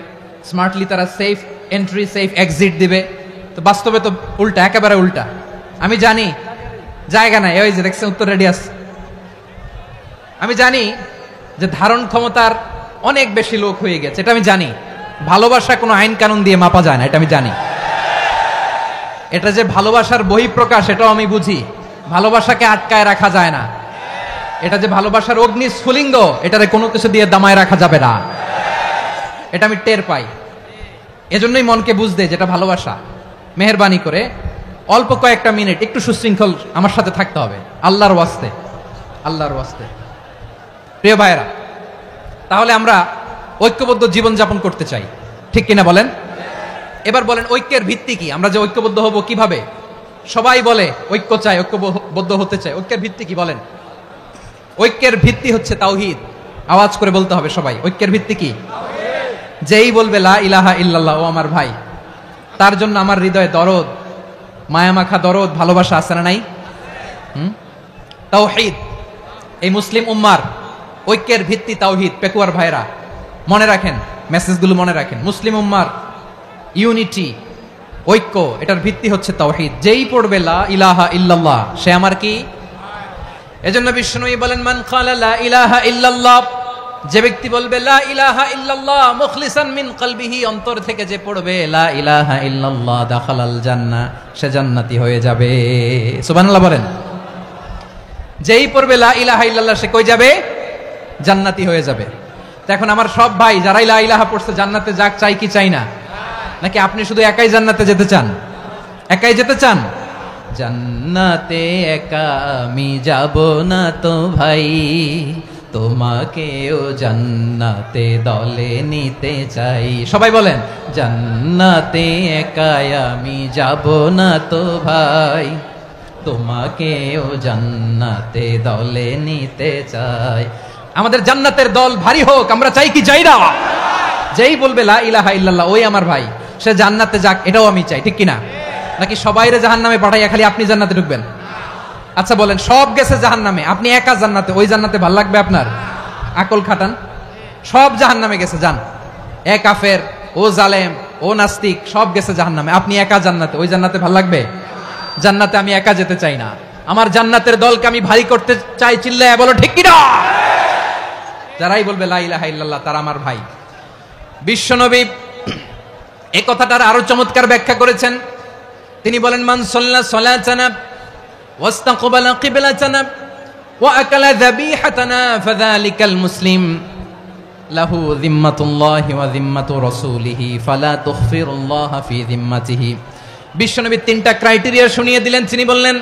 স্মার্টলি তারা সেফ এন্ট্রি সেফ এক্সিট দিবে। তো বাস্তবে তো উল্টা, একেবারে উল্টা। আমি জানি জায়গা নাই, ওই যে দেখছেন উত্তর রেডি আছে। আমি জানি যে ধারণ ক্ষমতার অনেক বেশি লোক হয়ে গেছে, এটা আমি জানি। ভালোবাসা কোনো আইন কানুন দিয়ে মাপা যায় না, এটা আমি জানি। এটা যে ভালোবাসার বহিঃপ্রকাশ, এটাও আমি বুঝি। ভালোবাসাকে আটকায় রাখা যায় না। এটা যে ভালোবাসার অগ্নি স্ফুলিঙ্গ, এটারে কোনো কিছু দিয়ে দামায় রাখা যাবে না, এটা আমি টের পাই। এজন্যই মনকে বুঝতে যেটা ভালোবাসা। মেহেরবানি করে অল্প কয়েকটা মিনিট একটু সুশৃঙ্খল আমার সাথে থাকতে হবে, আল্লাহর ওয়াস্তে, আল্লাহর ওয়াস্তে। প্রিয় ভাইয়েরা, তাহলে আমরা ঐক্যবদ্ধ জীবন যাপন করতে চাই, ঠিক কিনা বলেন? এবার বলেন ঐক্যের ভিত্তি কি? আমরা যে ঐক্যবদ্ধ হব কিভাবে? সবাই বলে ঐক্য চাই, ঐক্যবদ্ধ হতে চাই। ঐক্যের ভিত্তি কি বলেন? ঐক্যের ভিত্তি হচ্ছে তাওহীদ। আওয়াজ করে বলতে হবে সবাই, ঐক্যের ভিত্তি কি? যেই বলবে লা ইলাহা ইল্লাল্লাহ, ও আমার ভাই, তার জন্য আমার হৃদয়ে দরদ, মায়ামাখা দরদ, ভালোবাসা আছে না নাই? তাওহীদ। এই মুসলিম উম্মার ঐক্যের ভিত্তি তাওহীদ। পেকুয়ার ভাইরা মনে রাখেন, মেসেজগুলো মনে রাখেন। মুসলিম উম্মার ইউনিটি, ঐক্য, এটার ভিত্তি হচ্ছে তাওহীদ। যেই পড়বে লা ইলাহা ইল্লাল্লাহ, সে আমার কি? এজন্য বিষ্ণুই বলেন, মান ক্বালা লা ইলাহা ইল্লাল্লাহ, যে ব্যক্তি বলবে লা ইলাহা ইল্লাল্লাহ মুখলিসান মিন কলবিহি, অন্তর থেকে যে পড়বে লা ইলাহা ইল্লাল্লাহ, দাখালাল জান্নাহ, সে জান্নাতি হয়ে যাবে। সুবহানাল্লাহ বলেন। যেই পড়বে লা ইলাহা ইল্লাল্লাহ, সে কই যাবে? জান্নাতি হয়ে যাবে। তো এখন আমার সব ভাই যারা লা ইলাহা পড়ছে জান্নাতে যাক, চাই কি চাই না? নাকি আপনি শুধু একাই জান্নাতে যেতে চান? একাই যেতে চান? জান্নাতে একা আমি যাব না তো ভাই, তোমাকেও জান্নাতে দলে নিতে চাই। সবাই বলেন, জান্নাতে একা আমি যাব না তো ভাই, তোমাকেও জান্নাতে দলে নিতে চাই। আমাদের জান্নাতের দল ভারী হোক, আমরা চাই কি চাই না? যেই বলবে লা ইলাহা ইল্লাল্লাহ, ওই আমার ভাই, সে জান্নাতে যাক, এটাও আমি চাই, ঠিক কিনা? নাকি সবাইরে জাহান্নামে পাঠাইয়া খালি আপনি জান্নাতে ঢুকবেন? আচ্ছা বলেন, সব গেছে জাহান্নামে, আপনি একা জান্নাতে, ওই জান্নাতে ভাল লাগবে আপনার? আকল খাটান। সব জাহান্নামে গেছে, যান। এ কাফের, ও জালেম, ও নাস্তিক, সব গেছে জাহান্নামে, আপনি একা জান্নাতে, ওই জান্নাতে ভাল লাগবে? জান্নাতে আমি একা যেতে চাই না, আমার জান্নাতের দলকে আমি ভারী করতে চাই। চিল্লায় বলো ঠিক কিনা? যারাই বলবে লা ইলাহা ইল্লাল্লাহ, তারা আমার ভাই। বিশ্বনবী এই কথাটার আরো চমৎকার ব্যাখ্যা করেছেন। তিনি বলেন, মান সাল্লা সালাতানা ওয়াস্তাকবালা কিবলাতানা ওয়া আকালা যাবিহাতানা ফাযালিকাল মুসলিম লাহু যিম্মাতুল্লাহি ওয়া যিম্মাতু রাসূলিহি ফালা তুখফিরুল্লাহা ফি যিম্মাতিহি। বিশ্বনবী তিনটা ক্রাইটেরিয়া শুনিয়ে দিলেন। তিনি বললেন,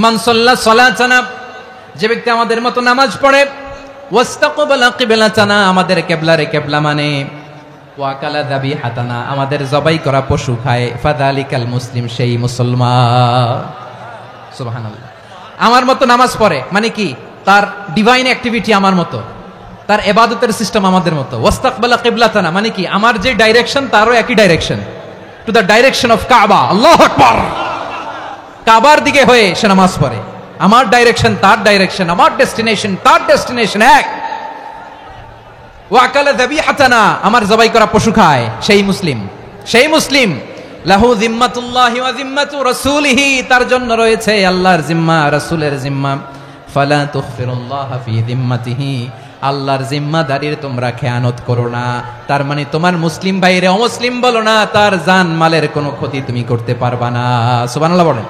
মান সাল্লা সালাতানা, যে ব্যক্তি আমাদের মতো নামাজ পড়ে, ওয়াস্তাকবালা কিবলাতানা, আমাদের কিবলারে কিবলা মানে, ওয়াকালা যাবিহাতানা, আমাদের জবাই করা পশু খায়, ফাযালিকাল মুসলিম, সেই মুসলমান। সুবহানাল্লাহ। আমার মতো নামাজ পড়ে মানে কি? তার ডিভাইন অ্যাক্টিভিটি আমার মতো, তার ইবাদতের সিস্টেম আমাদের মতো। ওয়াস্তাকবালা কিবলাতানা মানে কি? আমার যে ডাইরেকশন তারও একই direction, to the direction of কাবা। আল্লাহু আকবার। কাবার দিকে হয়ে সে নামাজ পড়ে। আমার ডাইরেকশন তার ডাইরেকশন, আমার ডেস্টিনেশন তার ডেস্টিনেশন এক। ওয়াকালা যাবিহাতানা, আমার জবাই করা পশু খায়, সেই মুসলিম। সেই মুসলিম লাহু যিম্মাতুল্লাহি ওয়া যিম্মাতু রাসূলিহি, তার জন্য রয়েছে আল্লাহর জিম্মা, রাসূলের জিম্মা। ফালা তুখফিরুল্লাহা ফি যিম্মাতিহি, আল্লাহর জিম্মাদারির তোমরা খেয়ানত করো না। তার মানে তোমার মুসলিম ভাইরে অমুসলিম বলো না, তার জান মালের কোনো ক্ষতি তুমি করতে পারবা না। সুবহানাল্লাহ বলেন।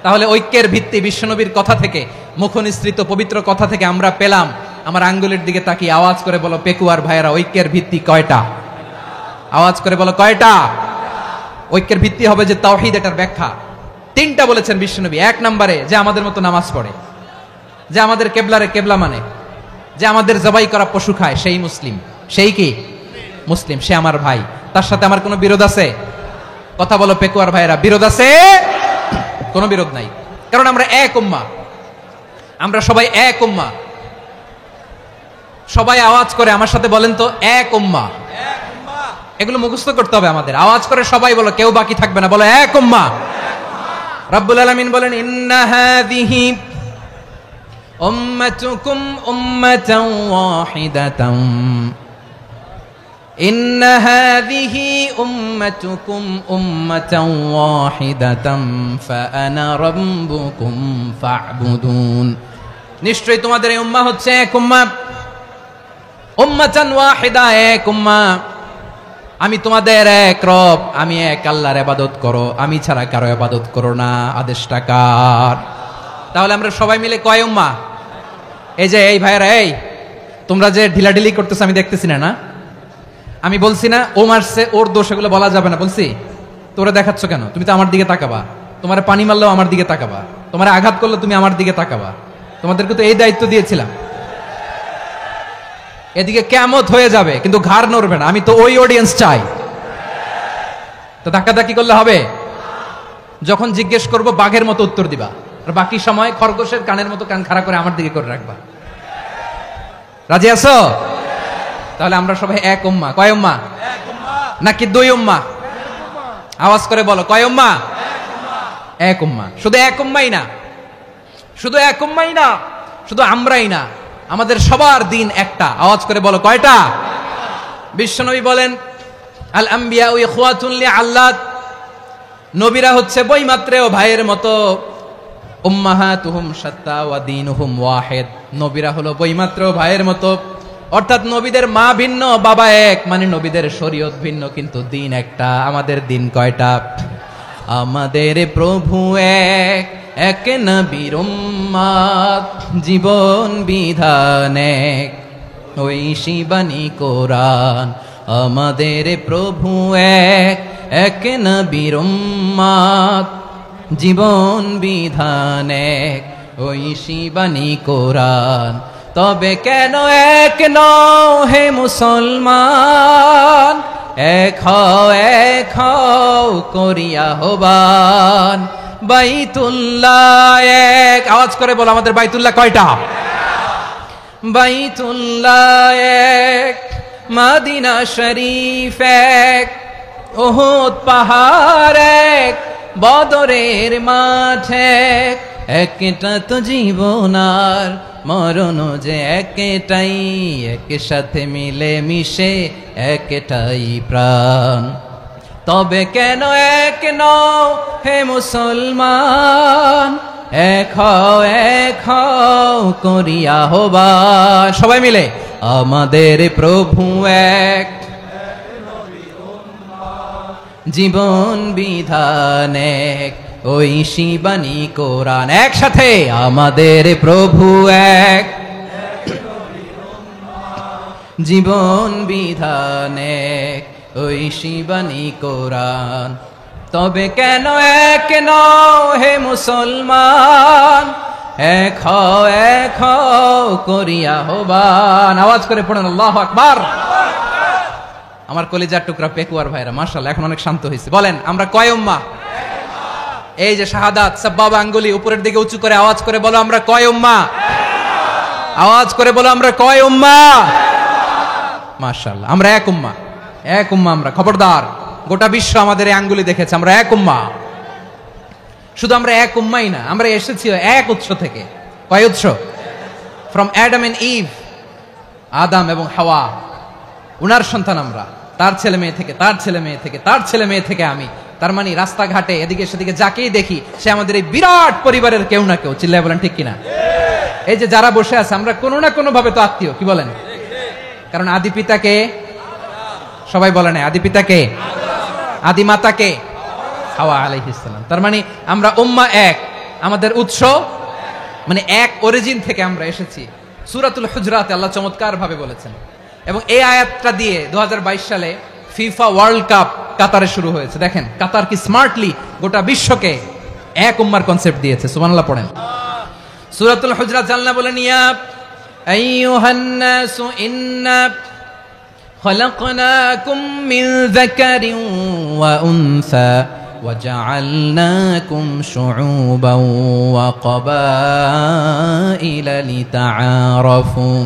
তাহলে ঐক্যের ভিত্তি বিশ্বনবীর কথা থেকে, মুখনিসৃত পবিত্র কথা থেকে আমরা পেলাম আমার আঙ্গুলের দিকে তাকিয়ে আওয়াজ করে বলো পেকুয়ার ভাইয়েরা, ঐক্যের ভিত্তি কয়টা? আওয়াজ করে বলো কয়টা? ঐক্যের ভিত্তি হবে যে তাওহীদ, এটার ব্যাখ্যা 3টা বলেছেন বিশ্বনবী। 1 নম্বরে যে আমাদের মতো নামাজ পড়ে, যে আমাদের কেবলারে কেবলা মানে, যে আমাদের জবাই করা পশু খায়, সেই মুসলিম। সেই কি মুসলিম? সে আমার ভাই। তার সাথে আমার কোনো বিরোধ আছে? কথা বলো পেকুয়ার ভাইয়েরা, বিরোধ আছে? কোনো বিরোধ নাই, কারণ আমরা এক উম্মাহ, আমরা সবাই এক উম্মাহ। সবাই আওয়াজ করে আমার সাথে বলেন তো, এক উম্মাহ। এগুলো মুখস্থ করতে হবে আমাদের। আওয়াজ করে সবাই বলো, কেউ বাকি থাকবে না, বলো এক উম্মাহ। রব্বুল আলামিন বলেন, ইন্না হাযিহি উম্মাতুকুম উম্মাতান ওয়াহিদাতান, ইন্না হাযিহি উম্মাতুকুম উম্মাতান ওয়াহিদাতান ফাআনা রাব্বুকুম ফা'বুদুন। নিশ্চয়ই তোমাদের এই উম্মাহ হচ্ছে এক উম্মাহ, উম্মাতান ওয়াহিদা, এক উম্মাহ। আমি তোমাদের এক রব, আমি এক আল্লাহর ইবাদত করো, আমি ছাড়া কারো ইবাদত করো না। আদেশটা কার? তাহলে আমরা সবাই মিলে কয় উম্মাহ? এই যে এই ভাইয়েরা, এই তোমরা যে ঢিলাঢিলি করতেছো আমি দেখতেছি না। আমি বলছি না ও মারছে, ওর দোষ, এগুলো বলা যাবে না বলছি? তোরা দেখাচ্ছ কেন? তুমি তো আমার দিকে তাকাবা। তোমার পানি মারলেও আমার দিকে তাকাবা, তোমার আঘাত করলে তুমি আমার দিকে তাকাবা। তোমাদেরকে তো এই দায়িত্ব দিয়েছিলাম। এদিকে কিয়ামত হয়ে যাবে কিন্তু ঘাড় নড়বে না, আমি তো ওই অডিয়েন্স চাই। তো ধাক্কাধাক্কি করলে হবে? যখন জিজ্ঞেস করব বাঘের মতো উত্তর দিবা, আর বাকি সময় খরগোশের কানের মতো কান খাড়া করে আমার দিকে করে রাখবা। রাজি আছো? তাহলে আমরা সবাই এক উম্মাহ। কয় উম্মাহ? নাকি দুই উম্মাহ? আওয়াজ করে বলো, কয় উম্মাহ? এক উম্মাহ। শুধু এক উম্মাই না, শুধু এক উম্মাই না, শুধু আমরাই না, আমাদের সবার দিন একটা। আওয়াজ করে বলো কয়টা? বিশ্বনবী বলেন, আল আম্বিয়াউ ইখওয়াতুন লিআল্লাত, নবীরা হচ্ছে বৈমাত্রেয় ভাইয়ের মতো। উম্মাহাতুহুম শাত্তা ওয়া দীনুহুম ওয়াহিদ, নবীরা হলো বৈমাত্রেয় ভাইয়ের মতো। অর্থাৎ নবীদের মা ভিন্ন, বাবা এক, মানে নবীদের শরীয়ত ভিন্ন, কিন্তু দিন একটা। আমাদের দিন কয়টা? আমাদের প্রভু এক, এক নবীর উম্মত, জীবন বিধান এক, ওই শিবানী কোরআন। আমাদের প্রভু এক, এক নবীর উম্মত, জীবন বিধান এক, ওই শিবানী কোরআন। তবে কেন এক নও হে মুসলমান, এক হও করিয়া হবান। বাইতুল্লাহ এক, আওয়াজ করে বলো আমাদের বাইতুল্লাহ কয়টা? বাইতুল্লাহ এক, মদিনা শরীফ এক, উহুদ পাহাড় এক, বদরের মাঠ এক। একটা তো জীবন আর মরণ যে একটাই, একসাথে মিলে মিশে একটাই প্রাণ। তবে কেন এক নও হে মুসলমান, এক হও করিয়া হবান। সবাই মিলে, আমাদের প্রভু এক, জীবন বিধান এক, ওই শিবানী কোরআন। একসাথে, আমাদের প্রভু এক, জীবন বিধান এক, ওই শিবানী কোরআন। তবে কেন এক নও হে মুসলমান, এক হও করিয়া হবান। আওয়াজ করে পড়েন আল্লাহু আকবার। আমার কলিজার টুকরা পেকুয়ার ভাইরা, মাশাআল্লাহ এখন অনেক শান্ত হয়েছে। বলেন আমরা কয় উম্মাহ? এই যে শাহাদাত, সাব্বাবা আঙ্গুলি উপরের দিকে উঁচু করে আওয়াজ করে বলো আমরা কয় উম্মাহ? আওয়াজ করে বলো আমরা কয় উম্মাহ? মাশাআল্লাহ, আমরা এক উম্মাহ, এক উম্মাহ আমরা। খবরদার, গোটা বিশ্ব আমাদের এই আঙ্গুলি দেখেছে, আমরা এক উম্মাহ। শুধু আমরা এক উম্মাই না, আমরা এসেছি এক উৎস থেকে। কয় উৎস? ফ্রম অ্যাডাম এন্ড ইভ, আদম এবং হাওয়া, উনার সন্তান আমরা। তার ছেলে মেয়ে থেকে, তার ছেলে মেয়ে থেকে, তার ছেলে মেয়ে থেকে আমি। তার মানে রাস্তাঘাটে এদিকে সেদিকে যাকেই দেখি সে আমাদের এই বিরাট পরিবারের কেউ না কেউ। চিল্লায় বলেন ঠিক কিনা? এই যে যারা বসে আছে, আমরা কোনো না কোনো ভাবে তো আত্মীয়, কি বলেন? কারণ আদি পিতাকে সবাই বলে না, আদি পিতাকে, আদি মাতাকে হাওয়া আলাইহিস সালাম। তার মানে আমরা উম্মাহ এক, আমাদের উৎস মানে এক অরিজিন থেকে আমরা এসেছি। সূরাতুল হুজরাতে আল্লাহ চমৎকার ভাবে বলেছেন। এবং এই আয়াতটা দিয়ে 2022 সালে ফিফা ওয়ার্ল্ড কাপ কাতারে শুরু হয়েছে। দেখেন কাতার কি স্মার্টলি গোটা বিশ্বকে এক উম্মার কনসেপ্ট দিয়েছে। সুবহানাল্লাহ পড়েন। সূরাতুল হুজরাত আল্লাহ বলেন, ইয়া আইয়ুহান নাসু ইন্না খলাকনাকুম মিন যাকারিন ওয়া উনসা وجعلناكم شعوبا وقبائل لتعارفوا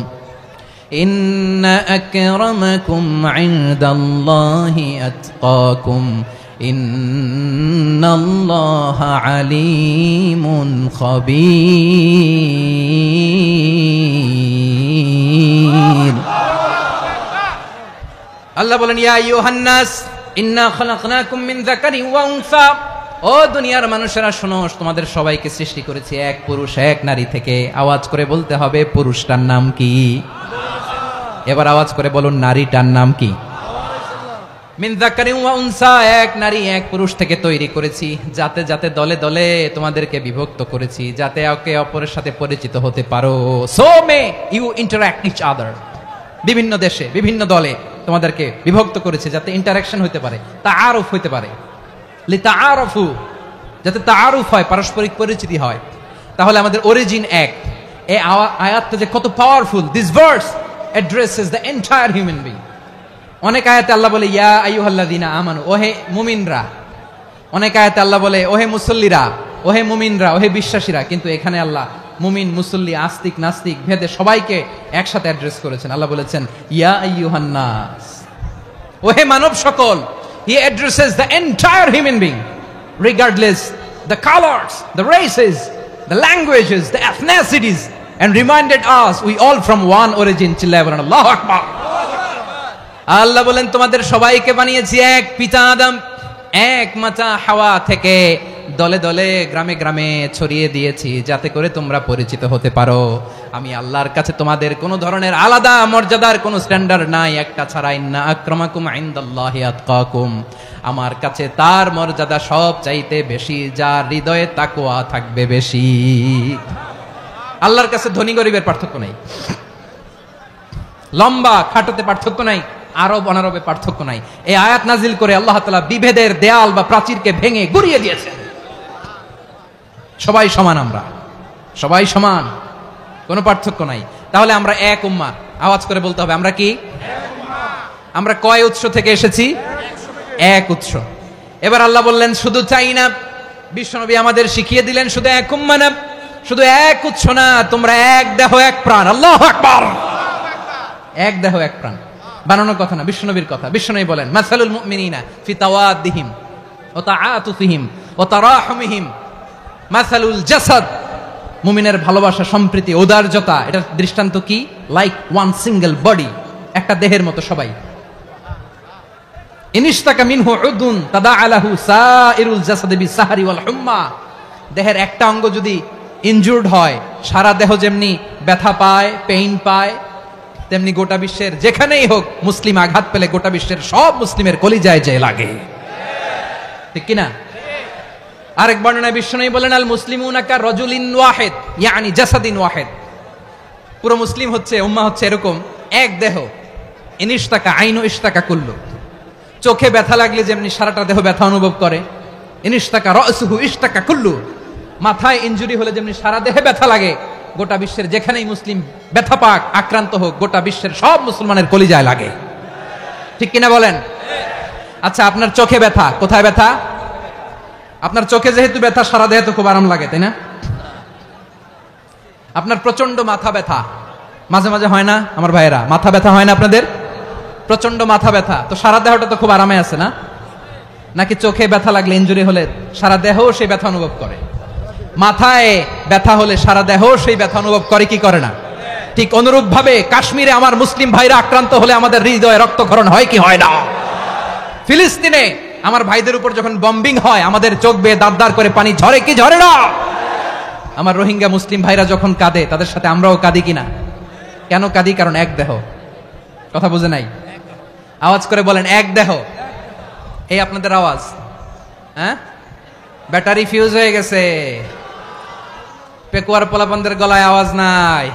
إن أكرمكم عند الله أتقاكم إن الله عليم خبير الله বলেন ইয়া আইয়ুহান নাস ইন্না খালাকনাকুম মিন যাকারিন ওয়া উনসা, ও দুনিয়ার মানুষেরা শোনো, তোমাদের সবাইকে সৃষ্টি করেছি এক পুরুষ এক নারী থেকে। আওয়াজ করে বলতে হবে পুরুষটার নাম কি? এবার আওয়াজ করে বলুন নারীটার নাম কি? মিন যাকারিন ওয়া উনসা, এক নারী এক পুরুষ থেকে তৈরি করেছি, যাতে যাতে দলে দলে তোমাদেরকে বিভক্ত করেছি, যাতে একে অপরের সাথে পরিচিত হতে পারো। So may you interact each other, বিভিন্ন দেশে বিভিন্ন দলে তোমাদেরকে বিভক্ত করেছে যাতে ইন্টারাকশন হতে পারে, তাআরুফ হতে পারে। লিতাআরাফু, যাতে তাআরুফ হয়, পারস্পরিক পরিচিতি হয়। তাহলে আমাদের অরিজিন এক। এই আয়াতটা যে কত powerful. This verse addresses the entire human being. অনেক আয়াতে আল্লাহ বলে ইয়া আইয়ুহাল্লাযীনা আমানু, ওহে মুমিনরা। অনেক আয়াতে আল্লাহ বলে ওহে মুসল্লিরা, ওহে মুমিনরা, ওহে বিশ্বাসীরা। কিন্তু এখানে আল্লাহ মুমিন মুসল্লি আস্তিক নাস্তিক ভেদে সবাইকে একসাথে অ্যাড্রেস করেছেন। আল্লাহ বলেছেন ইয়া আইয়ুহান নাস, ওহে মানব সকল। হি addresses the entire human being regardless the colours, the races, the languages, the এথনিসিটিস, and reminded us we all from one origin. চিল্লায়ে বলেন আল্লাহু আকবার। আল্লাহ বলেন তোমাদের সবাইকে বানিয়েছি এক পিতা আদম, এক মাতা হাওয়া থেকে, দলে দলে গ্রামে গ্রামে ছড়িয়ে দিয়েছি যাতে করে তোমরা পরিচিত হতে পারো। আমি আল্লাহর কাছে তোমাদের কোনো ধরনের আলাদা মর্যাদার কোনো স্ট্যান্ডার্ড নাই একটা ছাড়া। ইন্না আক্রামাকুম ইনদাল্লাহি আতকাকুম, আমার কাছে তার মর্যাদা সব চাইতে বেশি যার হৃদয়ে তাকওয়া থাকবে বেশি। আল্লাহর কাছে ধনী গরিবের পার্থক্য নাই, লম্বা খাটোতে পার্থক্য নাই, আরব অনারবে পার্থক্য নাই। এই আয়াত নাজিল করে আল্লাহ তাআলা বিভেদের দেয়াল বা প্রাচীরকে ভেঙে গুড়িয়ে দিয়েছেন। সবাই সমান, আমরা সবাই সমান, কোনো পার্থক্য নাই। তাহলে আমরা এক উম্মাহ। আওয়াজ করে বলতে হবে আমরা কি? আমরা কয় উৎস থেকে এসেছি? এক উৎস। এবার আল্লাহ বললেন শুধু চাই না, বিশ্বনবী আমাদের শিখিয়ে দিলেন শুধু এক উম্মাহ না, শুধু এক উৎস না, তোমরা এক দেহ এক প্রাণ। আল্লাহু আকবার। এক দেহ এক প্রাণ বানানোর কথা না, বিশ্বনবীর কথা। বিশ্বনবী বলেন মাসালুল মুমিনিনা ফি তাওয়াদ্দিহিম ওয়া তাআতুফিহিম ওয়া তারাহুমিহিম মাসালুল জাসাদ, মুমিনের ভালোবাসা, সম্প্রীতি, ঔদার্যতা, এটার দৃষ্টান্ত কি? লাইক ওয়ান সিঙ্গেল বডি, একটা দেহের মতো সবাই। ইনিশতাকা মিনহু উদুন তাদাআলাহু সাইরুল জাসাদি বিসাহরি ওয়াল হুম্মা, দেহের একটা অঙ্গ যদি ইনজুর্ড হয় সারা দেহ যেমনি ব্যথা পায়, পেইন পায়, তেমনি গোটা বিশ্বের যেখানেই হোক মুসলিম আঘাত পেলে গোটা বিশ্বের সব মুসলিমের কলিজায় যে লাগে, ঠিক কিনা? আরেক বর্ণনায় বিশ্বনবী বলেন আল মুসলিমুনা কা রাজুলিন ওয়াহিদ ইয়ানি জাসাদিন ওয়াহিদ, পুরো মুসলিম হচ্ছে, উম্মাহ হচ্ছে এরকম এক দেহ। ইনিশতাকা আইনু ইশতাকা কুল্লু, চোখে ব্যথা লাগলে যেমনি সারাটা দেহ ব্যথা অনুভব করে, ইনিশতাকা রাসুহু ইশতাকা কুল্লু, মাথায় ইনজুরি হলে যেমনি সারা দেহে ব্যথা লাগে, গোটা বিশ্বের যেখানেই মুসলিম ব্যথা পাক, আক্রান্ত হোক, গোটা বিশ্বের সব মুসলমানের কলিজায় লাগে, ঠিক কিনা বলেন? আচ্ছা, আপনার চোখে ব্যথা, কোথায় ব্যথা? আপনার চোখে যেহেতু ব্যথা, সারা দেহে তো খুব আরাম লাগে, তাই না? আপনার প্রচন্ড মাথা ব্যথা মাঝে মাঝে হয় না আমার ভাইয়েরা? মাথা ব্যথা হয় না আপনাদের? প্রচন্ড মাথা ব্যথা, তো সারা দেহটা তো খুব আরামে আছে না? নাকি চোখে ব্যথা লাগলে, ইনজুরি হলে সারা দেহ সেই ব্যথা অনুভব করে? মাথায় ব্যথা হলে সারা দেহ সেই ব্যথা অনুভব করে কি করে না? ঠিক অনুরূপ ভাবে কাশ্মীরে আমার মুসলিম ভাইরা আক্রান্ত হলে আমাদের হৃদয়ে রক্তক্ষরণ হয় কি হয় না? ফিলিস্তিনে আমার ভাইদের উপর যখন বম্বিং হয় আমাদের চোখ বেয়ে দাঁত দাঁত করে পানি ঝরে কি ঝরে না? আমার রোহিঙ্গা মুসলিম ভাইরা যখন কাঁদে তাদের সাথে আমরাও কাঁদি কিনা? কেন কাঁদি? কারণ এক দেহ। কথা বুঝে নাই? আওয়াজ করে বলেন এক দেহ। এই আপনাদের আওয়াজ, হ্যাঁ? ব্যাটারি ফিউজ হয়ে গেছে, পেকুয়ার পোলাপানদের গলায় আওয়াজ নাই।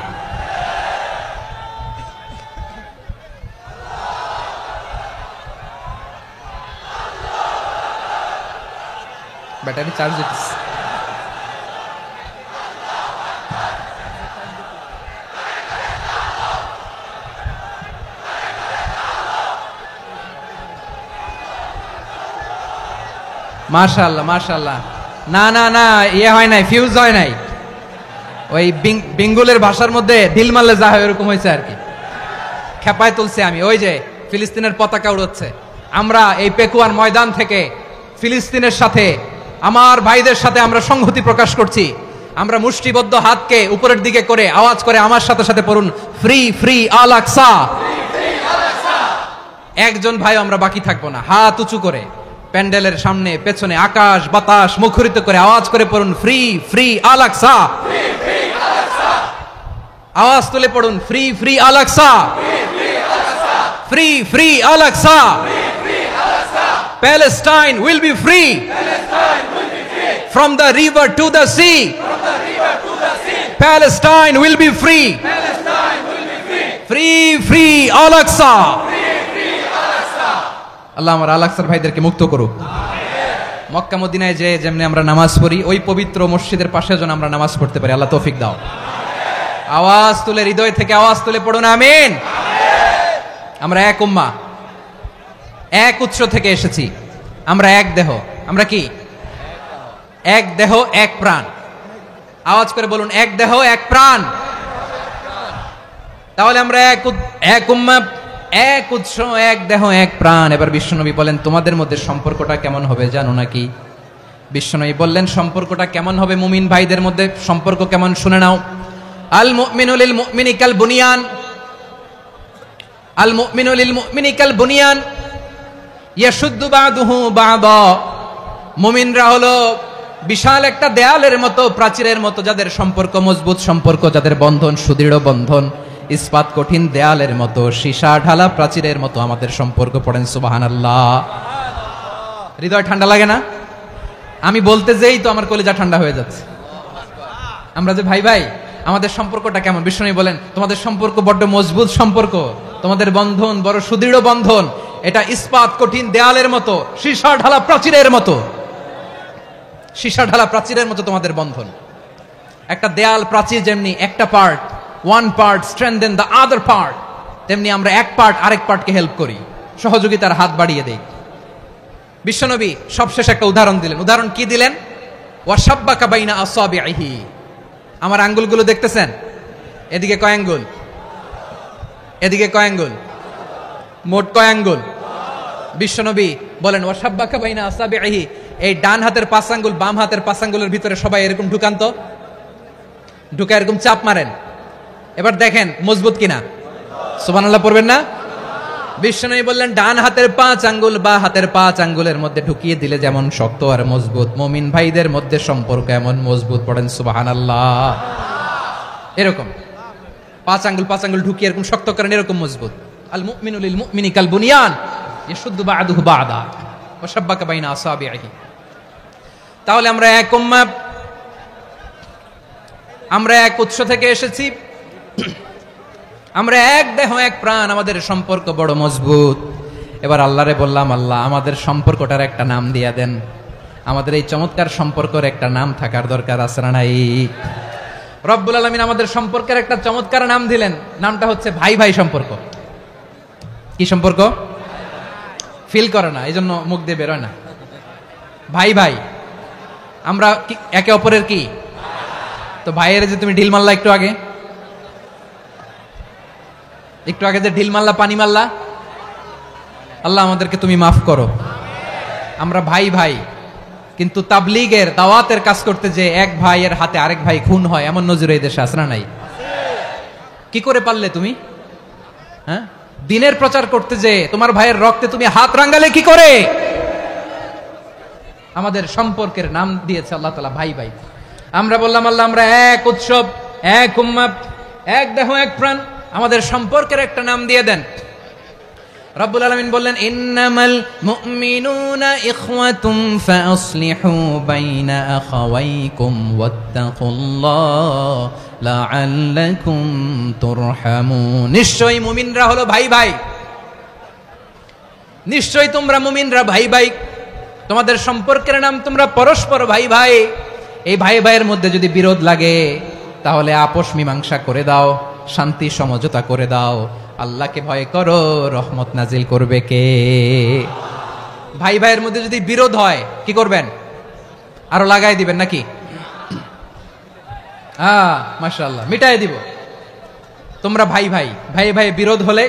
ব্যাটারি চার্জ দিতেছে। মাশাআল্লাহ মাশাআল্লাহ। না না না, ইয়ে হয় নাই, ফিউজ হয় নাই। ওই বেঙ্গলের ভাষার মধ্যে ঢিল মারলে যা হয় এরকম হয়েছে আর কি। খেপায় তুলছে আমি। ওই যে ফিলিস্তিনের পতাকা উড়াচ্ছে। আমরা এই পেকুয়ার ময়দান থেকে ফিলিস্তিনের সাথে, আমার ভাইদের সাথে আমরা সংহতি প্রকাশ করছি। আমরা মুষ্টিবদ্ধ হাতকে উপরের দিকে করে আওয়াজ করে আমার সাথে সাথে পড়ুন, ফ্রি ফ্রি আল আকসা। একজন ভাই আমরা বাকি থাকবো না। হাত উঁচু করে প্যান্ডেলের সামনে পেছনে আকাশ বাতাস মুখরিত করে আওয়াজ করে পড়ুন, ফ্রি ফ্রি আল আকসা। আওয়াজ তুলে পড়ুন, free free Al Aqsa, free free Al Aqsa. Palestine will be free from the river to the sea. Palestine will be free. Free free Al Aqsa. আল্লাহ আমার আল আকসার ভাইদেরকে মুক্ত করুক। মক্কা মদিনায় যে যেমনি আমরা নামাজ পড়ি, ওই পবিত্র মসজিদের পাশে যেন আমরা নামাজ পড়তে পারি। আল্লাহ তৌফিক দাও। আওয়াজ তুলে, হৃদয় থেকে আওয়াজ তুলে পড়ুন আমিন। আমরা এক উম্মাহ, এক উৎস থেকে এসেছি। আমরা এক দেহ। আমরা কি? এক দেহ এক প্রাণ। আওয়াজ করে বলুন, এক দেহ এক প্রাণ। তাহলে আমরা এক উম্মাহ, এক উৎস, এক দেহ এক প্রাণ। এবার বিশ্বনবী বলেন, তোমাদের মধ্যে সম্পর্কটা কেমন হবে জানো নাকি? বিশ্বনবী বললেন, সম্পর্কটা কেমন হবে? মুমিন ভাইদের মধ্যে সম্পর্ক কেমন শুনে নাও। আল মুমিনু লিল মুমিনি কাল বুনিয়ান, আল মুমিনু লিল মুমিনি কাল বুনিয়ান ইয়াশুদ্দু বাদুহু বাদা। মুমিনরা হলো বিশাল একটা দেয়ালের মতো, প্রাচীরের মতো, যাদের সম্পর্ক মজবুত সম্পর্ক, যাদের বন্ধন সুদৃঢ় বন্ধন, ইস্পাত কঠিন দেয়ালের মতো, সীসা ঢালা প্রাচীরের মতো আমাদের সম্পর্ক। পড়েন সুবহানাল্লাহ। হৃদয় ঠান্ডা লাগে না? আমি বলতে যেই তো আমার কলিজা ঠান্ডা হয়ে যাচ্ছে। আমরা যে ভাই ভাই, আমাদের সম্পর্কটা কেমন? বিষ্ণু বলেন, তোমাদের সম্পর্ক বড্ড মজবুত সম্পর্ক, তোমাদের বন্ধন বড় সুদৃঢ় বন্ধন। এটা ইস্পাত কঠিন দেয়ালের মতো, সীসা ঢালা প্রাচীরের মতো, সীসা ঢালা প্রাচীরের মতো তোমাদের বন্ধন। একটা দেয়াল প্রাচীর যেমনি একটা part, one part strengthen the other part, তেমনি আমরা এক পার্ট আরেক পার্টকে হেল্প করি, সহযোগিতার হাত বাড়িয়ে দেই। বিশ্বনবী সবশেষ একটা উদাহরণ দিলেন। উদাহরণ কি দিলেন? ওয়াশাব্বাকা বাইনা আসাবিহি। আমার আঙ্গুলগুলো দেখতেছেন? এদিকে কয় আঙ্গুল? এদিকে কয় আঙ্গুল? মোট কয় আঙ্গুল? বিশ্বনবী বলেন, ওয়াশাব্বাকা বাইনা আসাবিহি। এই ডান হাতের 5 আঙ্গুল বাম হাতের 5 আঙ্গুলের ভিতরে সবাই এরকম ঢুকান তো, ঢুকে এরকম চাপ মারেন। এবার দেখেন মজবুত কিনা। সুবহানাল্লাহ পড়বেন না? বিশ্বনবী বললেন, ডান হাতের 5 আঙ্গুল বা হাতের 5 আঙ্গুলের মধ্যে ঢুকিয়ে দিলে যেমন শক্ত আর মজবুত, মুমিন ভাইদের মধ্যে সম্পর্ক এমন মজবুত। পড়েন সুবহানাল্লাহ। এরকম 5 আঙ্গুল ঢুকিয়ে এরকম শক্ত করেন, এরকম মজবুত। আল মুমিনু লিল মুমিনি কাল বুনিয়ান ইয়াশুদ্দু বা'দুহু বা'দা ওয়া শাব্বাকা বাইনা আসাবিহি। তাহলে আমরা এক উম্মাহ, আমরা এক উৎস থেকে এসেছি, আমরা এক দেহ এক প্রাণ, আমাদের সম্পর্ক বড় মজবুত। এবার আল্লাহরে বললাম, আল্লাহ আমাদের সম্পর্কটার একটা নাম দিয়া দেন। আমাদের এই চমৎকার সম্পর্কের একটা নাম থাকার দরকার আছে না নাই? রব্বুল আলামিন আমাদের সম্পর্কের একটা চমৎকার নাম দিলেন। নামটা হচ্ছে ভাই ভাই সম্পর্ক। কি সম্পর্ক? ফিল করে না, এই জন্য মুখ দিয়ে বেরোয় না। ভাই ভাই, আমরা একে অপরের কি? তো ভাইয়ের যে তুমি ঢিল মারলা একটু আগে, যে ঢিল মারলা, পানি মারলা, আল্লাহ আমাদেরকে তুমি মাফ করো। আমরা ভাই ভাই, কিন্তু তাবলীগের দাওয়াতের কাজ করতে যে এক ভাইয়ের হাতে আরেক ভাই খুন হয়, এমন নজির এই দেশে আছে না নাই? কি করে পারলে তুমি? হ্যাঁ, দিনের প্রচার করতে যে তোমার ভাইয়ের রক্তে তুমি হাত রাঙ্গালে কি করে? আমাদের সম্পর্কের নাম দিয়েছে আল্লাহ তাআলা ভাই ভাই। আমরা বললাম, আল্লাহ আমরা এক উৎসব, এক উম্মাহ, এক দেহ এক প্রাণ, আমাদের সম্পর্কের একটা নাম দিয়ে দেন। রব্বুল আলামিন বললেন, ইন্নামাল মুমিনুনা ইখওয়াতুম ফাসলিহু বাইনা আখাওয়াইকুম ওয়াত্তাকুল্লাহ লাআল্লাকুম তুরহামুন। নিশ্চয়ই মুমিনরা হলো ভাই ভাই, নিশ্চয়ই তোমরা মুমিনরা ভাই ভাই, তোমাদের সম্পর্কের নাম তোমরা পরস্পর ভাই ভাই। এই ভাই ভাইয়ের মধ্যে যদি বিরোধ লাগে তাহলে আপোষ মীমাংসা করে দাও, শান্তি সমঝোতা করে দাও। আল্লাহকে ভয় করো, রহমত নাজিল করবে কে? ভাই ভাইয়ের মধ্যে যদি বিরোধ হয় কি করবেন? আরো লাগাই দিবেন নাকি? মাশাআল্লাহ, মিটাই দিব। তোমরা ভাই ভাই, ভাই ভাই বিরোধ হলে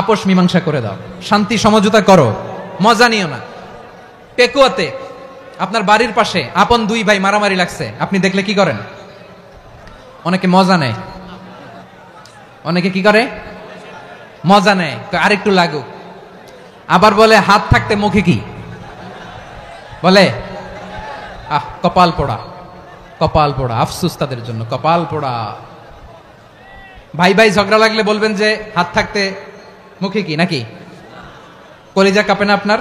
আপোষ মীমাংসা করে দাও, শান্তি সমঝোতা করো, মজা নিও না। পেকুয়াতে আপনার বাড়ির পাশে আপন দুই ভাই মারামারি লাগছে, আপনি দেখলে কি করেন? অনেকে মজা নেয়। অনেকে কি করে? মজা নেয়, আরেকটু লাগুক। আবার বলে হাত থাকতে মুখে কি বলে? কপাল পোড়া, কপাল পোড়া। আফসোস তাদের জন্য, কপাল পোড়া। ভাই ভাই ঝগড়া লাগলে বলবেন যে হাত থাকতে মুখে কি, নাকি? কলিজা কাঁপে না আপনার?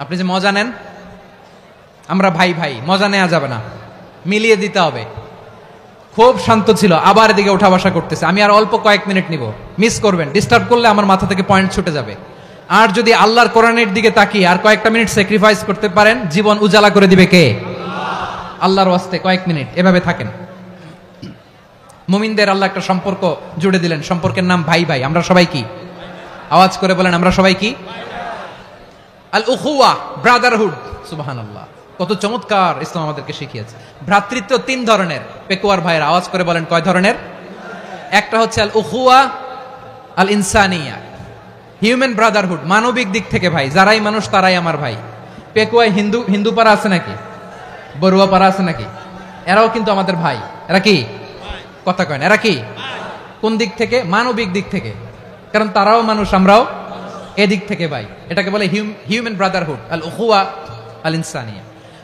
আপনি যে মজা নেন। আমরা ভাই ভাই, মজা নেওয়া যাবে না, মিলিয়ে দিতে হবে। খুব শান্ত ছিল, আবার এদিকে উঠা বসা করতেছে। আমি আর অল্প কয়েক মিনিট নিব, মিস করবেন। ডিস্টার্ব করলে আমার মাথা থেকে পয়েন্ট ছুটে যাবে। আর যদি আল্লাহর কোরআনের দিকে তাকিয়ে আর কয়েকটা মিনিট স্যাক্রিফাইস করতে পারেন, জীবন উজালা করে দিবে কে? আল্লাহর ওয়াস্তে কয়েক মিনিট এভাবে থাকেন। মুমিনদের আল্লাহ একটা সম্পর্ক জুড়ে দিলেন, সম্পর্কের নাম ভাই ভাই। আমরা সবাই কি? আওয়াজ করে বলেন, আমরা সবাই কি? আল উখুয়া, ব্রাদারহুড। সুবহানাল্লাহ, কত চমৎকার ইসলাম আমাদেরকে শিখিয়েছে। ভ্রাতৃত্ব তিন ধরনের। পেকুয়ার ভাইয়ের আওয়াজ করে বলেন, কয় ধরনের? একটা হচ্ছে আল উখুয়া আল ইনসানিয়া, হিউম্যান ব্রাদারহুড, মানবিক দিক থেকে ভাই। যারাই মানুষ তারাই আমার ভাই। পেকুয়ায় হিন্দু পাড়া আছে নাকি? বড়ুয়া পাড়া আছে নাকি? এরাও কিন্তু আমাদের ভাই। এরা কি? কথা কয় না, এরা কি? কোন দিক থেকে? মানবিক দিক থেকে। কারণ তারাও মানুষ, আমরাও এদিক থেকে ভাই। এটাকে বলে হিউম্যান ব্রাদারহুড, আল উখুয়া আল ইনসানিয়া।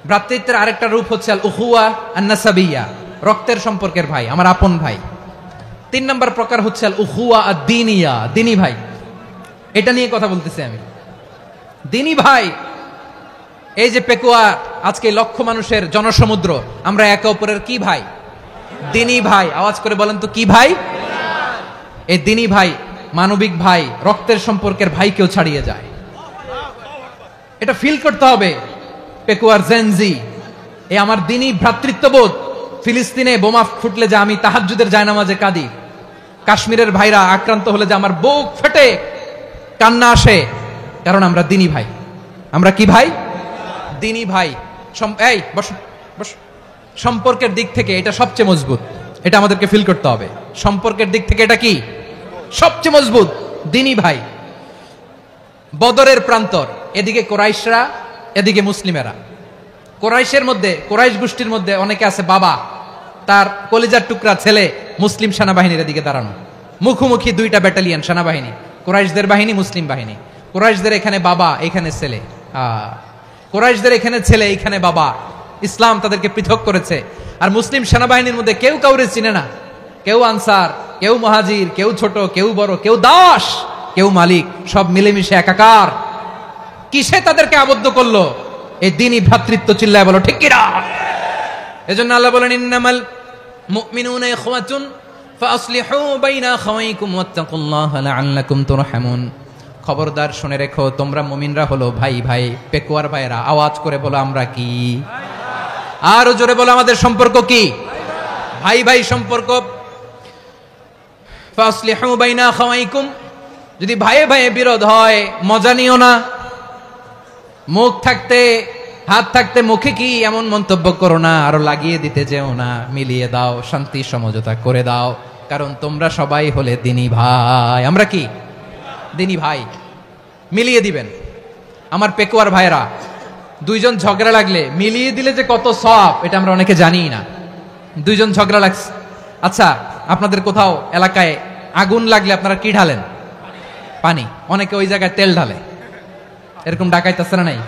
ভ্রাতৃত্বের আরেকটা রূপ হচ্ছে আল উখুয়া আন নাসাবিয়া, রক্তের সম্পর্কের ভাই, আমার আপন ভাই। তিন নম্বর প্রকার হচ্ছে আল উখুয়া আদ দীনিয়া, দিনী ভাই। এটা নিয়ে কথা বলতেছি আমি। দিনী ভাই, এই যে পেকুয়া, আজকে লক্ষ মানুষের জনসমুদ্র, আমরা একে অপরের কি ভাই? দিনী ভাই। আওয়াজ করে বলেন তো, কি ভাই? এই দিনী ভাই, মানবিক ভাই, রক্তের সম্পর্কের ভাইকেও ছাড়িয়ে যায়। এটা ফিল করতে হবে। পেকুয়ার জেনজি, এই আমার দিনী ভ্রাতৃত্ববোধ। ফিলিস্তিনে বোমা ফুটলে যে আমি তাহাজ্জুদের জায়নামাজে কাঁদি, কাশ্মীরের ভাইরা আক্রান্ত হলে যে আমার বুক ফেটে কান্না আসে, কারণ আমরা দিনী ভাই। আমরা কি ভাই? দিনী ভাই। এই বসো বসো। সম্পর্কের দিক থেকে এটা সবচেয়ে মজবুত, এটা আমাদেরকে ফিল করতে হবে। সম্পর্কের দিক থেকে এটা কি? সবচেয়ে মজবুত, দিনী ভাই। বদরের প্রান্তর, এদিকে কোরাইশরা, এদিকে মুসলিমেরা। কোরাইশের মধ্যে, কোরাইশ গোষ্ঠীর মধ্যে অনেকে আছে বাবা, তার কলিজার টুকরা ছেলে মুসলিম সেনাবাহিনীর এদিকে দাঁড়ানো, মুখোমুখি দুইটা ব্যাটালিয়ন সেনাবাহিনী, কোরাইশদের বাহিনী, মুসলিম বাহিনী। কোরাইশদের এখানে বাবা, এখানে ছেলে। কোরাইশদের এখানে ছেলে, এখানে বাবা। ইসলাম তাদেরকে পৃথক করেছে। আর মুসলিম সেনাবাহিনীর মধ্যে কেউ কাউরে চিনে না। কেউ আনসার, কেউ মুহাজির, কেউ ছোট, কেউ বড়, কেউ দাস, কেউ মালিক, সব মিলেমিশে একাকার। কিসে তাদেরকে আবদ্ধ করলো? এই দিনই ভ্রাতৃত্ব। চিল্লায় বলো ঠিক কিনা? এজন্য আল্লাহ বলেন, ইন্নামাল মুমিনুনা ইখওয়াতুন ফাসলিহু বাইনা আখাওয়াইকুম ওয়াত্তাকুল্লাহা লাআল্লাকুম তুরহামুন। খবরদার শুনে রেখো, তোমরা মুমিনরা হলো ভাই ভাই। পেকুয়ার ভাইরা আওয়াজ করে বলো, আমরা কি? আরো জোরে বলো, আমাদের সম্পর্ক কি? ভাই ভাই সম্পর্ক। ফাসলিহু বাইনা আখাওয়াইকুম, যদি ভাইয়ে ভাইয়ে বিরোধ হয় মজা নিও না। মুখ থাকতে, হাত থাকতে মুখে কি এমন মন্তব্য করো না, আরো লাগিয়ে দিতে যেও না। মিলিয়ে দাও, শান্তি সমঝোতা করে দাও, কারণ তোমরা সবাই হলে দিনী ভাই। আমরা কি? দিনী ভাই। মিলিয়ে দিবেন। আমার পেকুয়ার ভাইরা, দুইজন ঝগড়া লাগলে মিলিয়ে দিলে যে কত সওয়াব, এটা আমরা অনেকে জানি না। দুইজন ঝগড়া লাগছে, আচ্ছা আপনাদের কোথাও এলাকায় আগুন লাগলে আপনারা কি ঢালেন? পানি। অনেকে ওই জায়গায় তেল ঢালে। এরকম ডাকাইতেছে না? নাই।